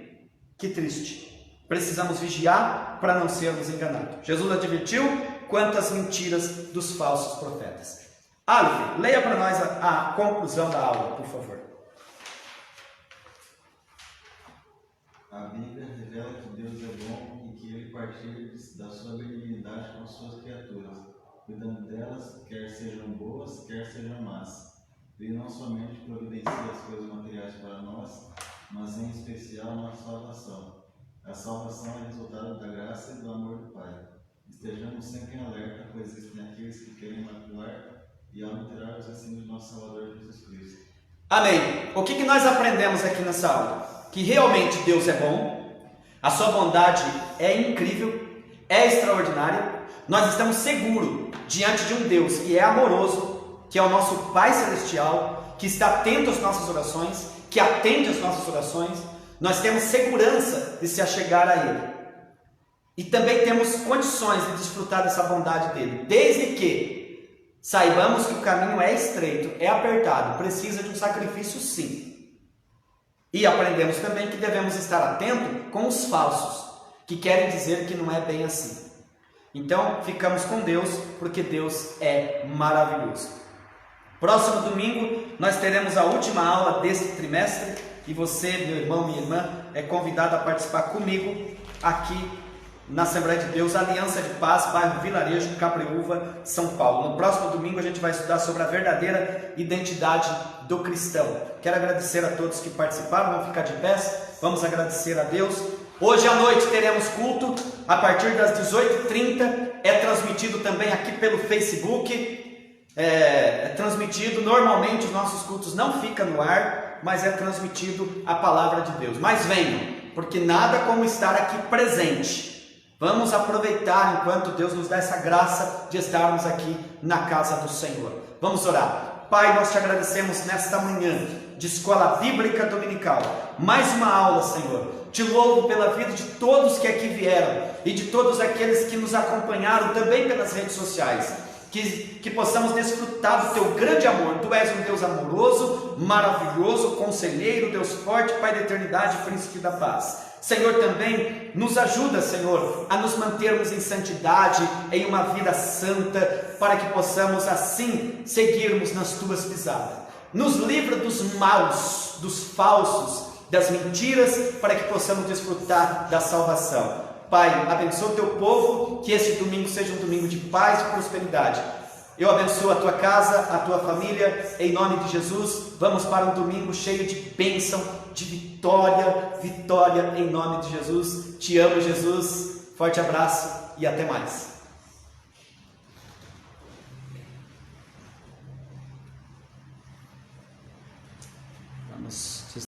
que triste. Precisamos vigiar para não sermos enganados. Jesus advertiu quanto às mentiras dos falsos profetas. Aleph, leia para nós a conclusão da aula, por favor. A Bíblia revela que Deus é bom e que Ele partilha da sua benignidade com as suas criaturas, cuidando delas, quer sejam boas, quer sejam más. Ele não somente providencia as coisas materiais para nós, mas em especial a nossa salvação. A salvação é resultado da graça e do amor do Pai. Estejamos sempre em alerta, pois existem aqueles que querem macular e adulterar os ensinos de nosso Salvador Jesus Cristo. Amém. O que nós aprendemos aqui nessa aula? Que realmente Deus é bom, a sua bondade é incrível, é extraordinária. Nós estamos seguros diante de um Deus que é amoroso, que é o nosso Pai Celestial, que está atento às nossas orações, que atende às nossas orações. Nós temos segurança de se achegar a Ele. E também temos condições de desfrutar dessa bondade dEle, desde que saibamos que o caminho é estreito, é apertado, precisa de um sacrifício sim. E aprendemos também que devemos estar atentos com os falsos, que querem dizer que não é bem assim. Então, ficamos com Deus, porque Deus é maravilhoso. Próximo domingo, nós teremos a última aula deste trimestre, e você, meu irmão, minha irmã, é convidado a participar comigo aqui na Assembleia de Deus, Aliança de Paz, bairro Vilarejo, Cabreúva, São Paulo. No próximo domingo a gente vai estudar sobre a verdadeira identidade do cristão. Quero agradecer a todos que participaram, vamos ficar de pé, vamos agradecer a Deus. Hoje à noite teremos culto, a partir das 18h30, é transmitido também aqui pelo Facebook, é transmitido, normalmente os nossos cultos não ficam no ar, mas é transmitido a palavra de Deus. Mas venham, porque nada como estar aqui presente. Vamos aproveitar enquanto Deus nos dá essa graça de estarmos aqui na casa do Senhor. Vamos orar. Pai, nós te agradecemos nesta manhã. de Escola Bíblica Dominical. Mais uma aula, Senhor. Te louvo pela vida de todos que aqui vieram e de todos aqueles que nos acompanharam também pelas redes sociais. Que possamos desfrutar do Teu grande amor. Tu és um Deus amoroso, maravilhoso, conselheiro, Deus forte, Pai da eternidade, Príncipe da paz. Senhor, também nos ajuda, Senhor, a nos mantermos em santidade, em uma vida santa, para que possamos assim seguirmos nas Tuas pisadas. Nos livra dos maus, dos falsos, das mentiras, para que possamos desfrutar da salvação. Pai, abençoa o Teu povo, que esse domingo seja um domingo de paz e prosperidade. Eu abençoo a tua casa, a tua família, em nome de Jesus. Vamos para um domingo cheio de bênção, de vitória, vitória em nome de Jesus. Te amo, Jesus. Forte abraço e até mais.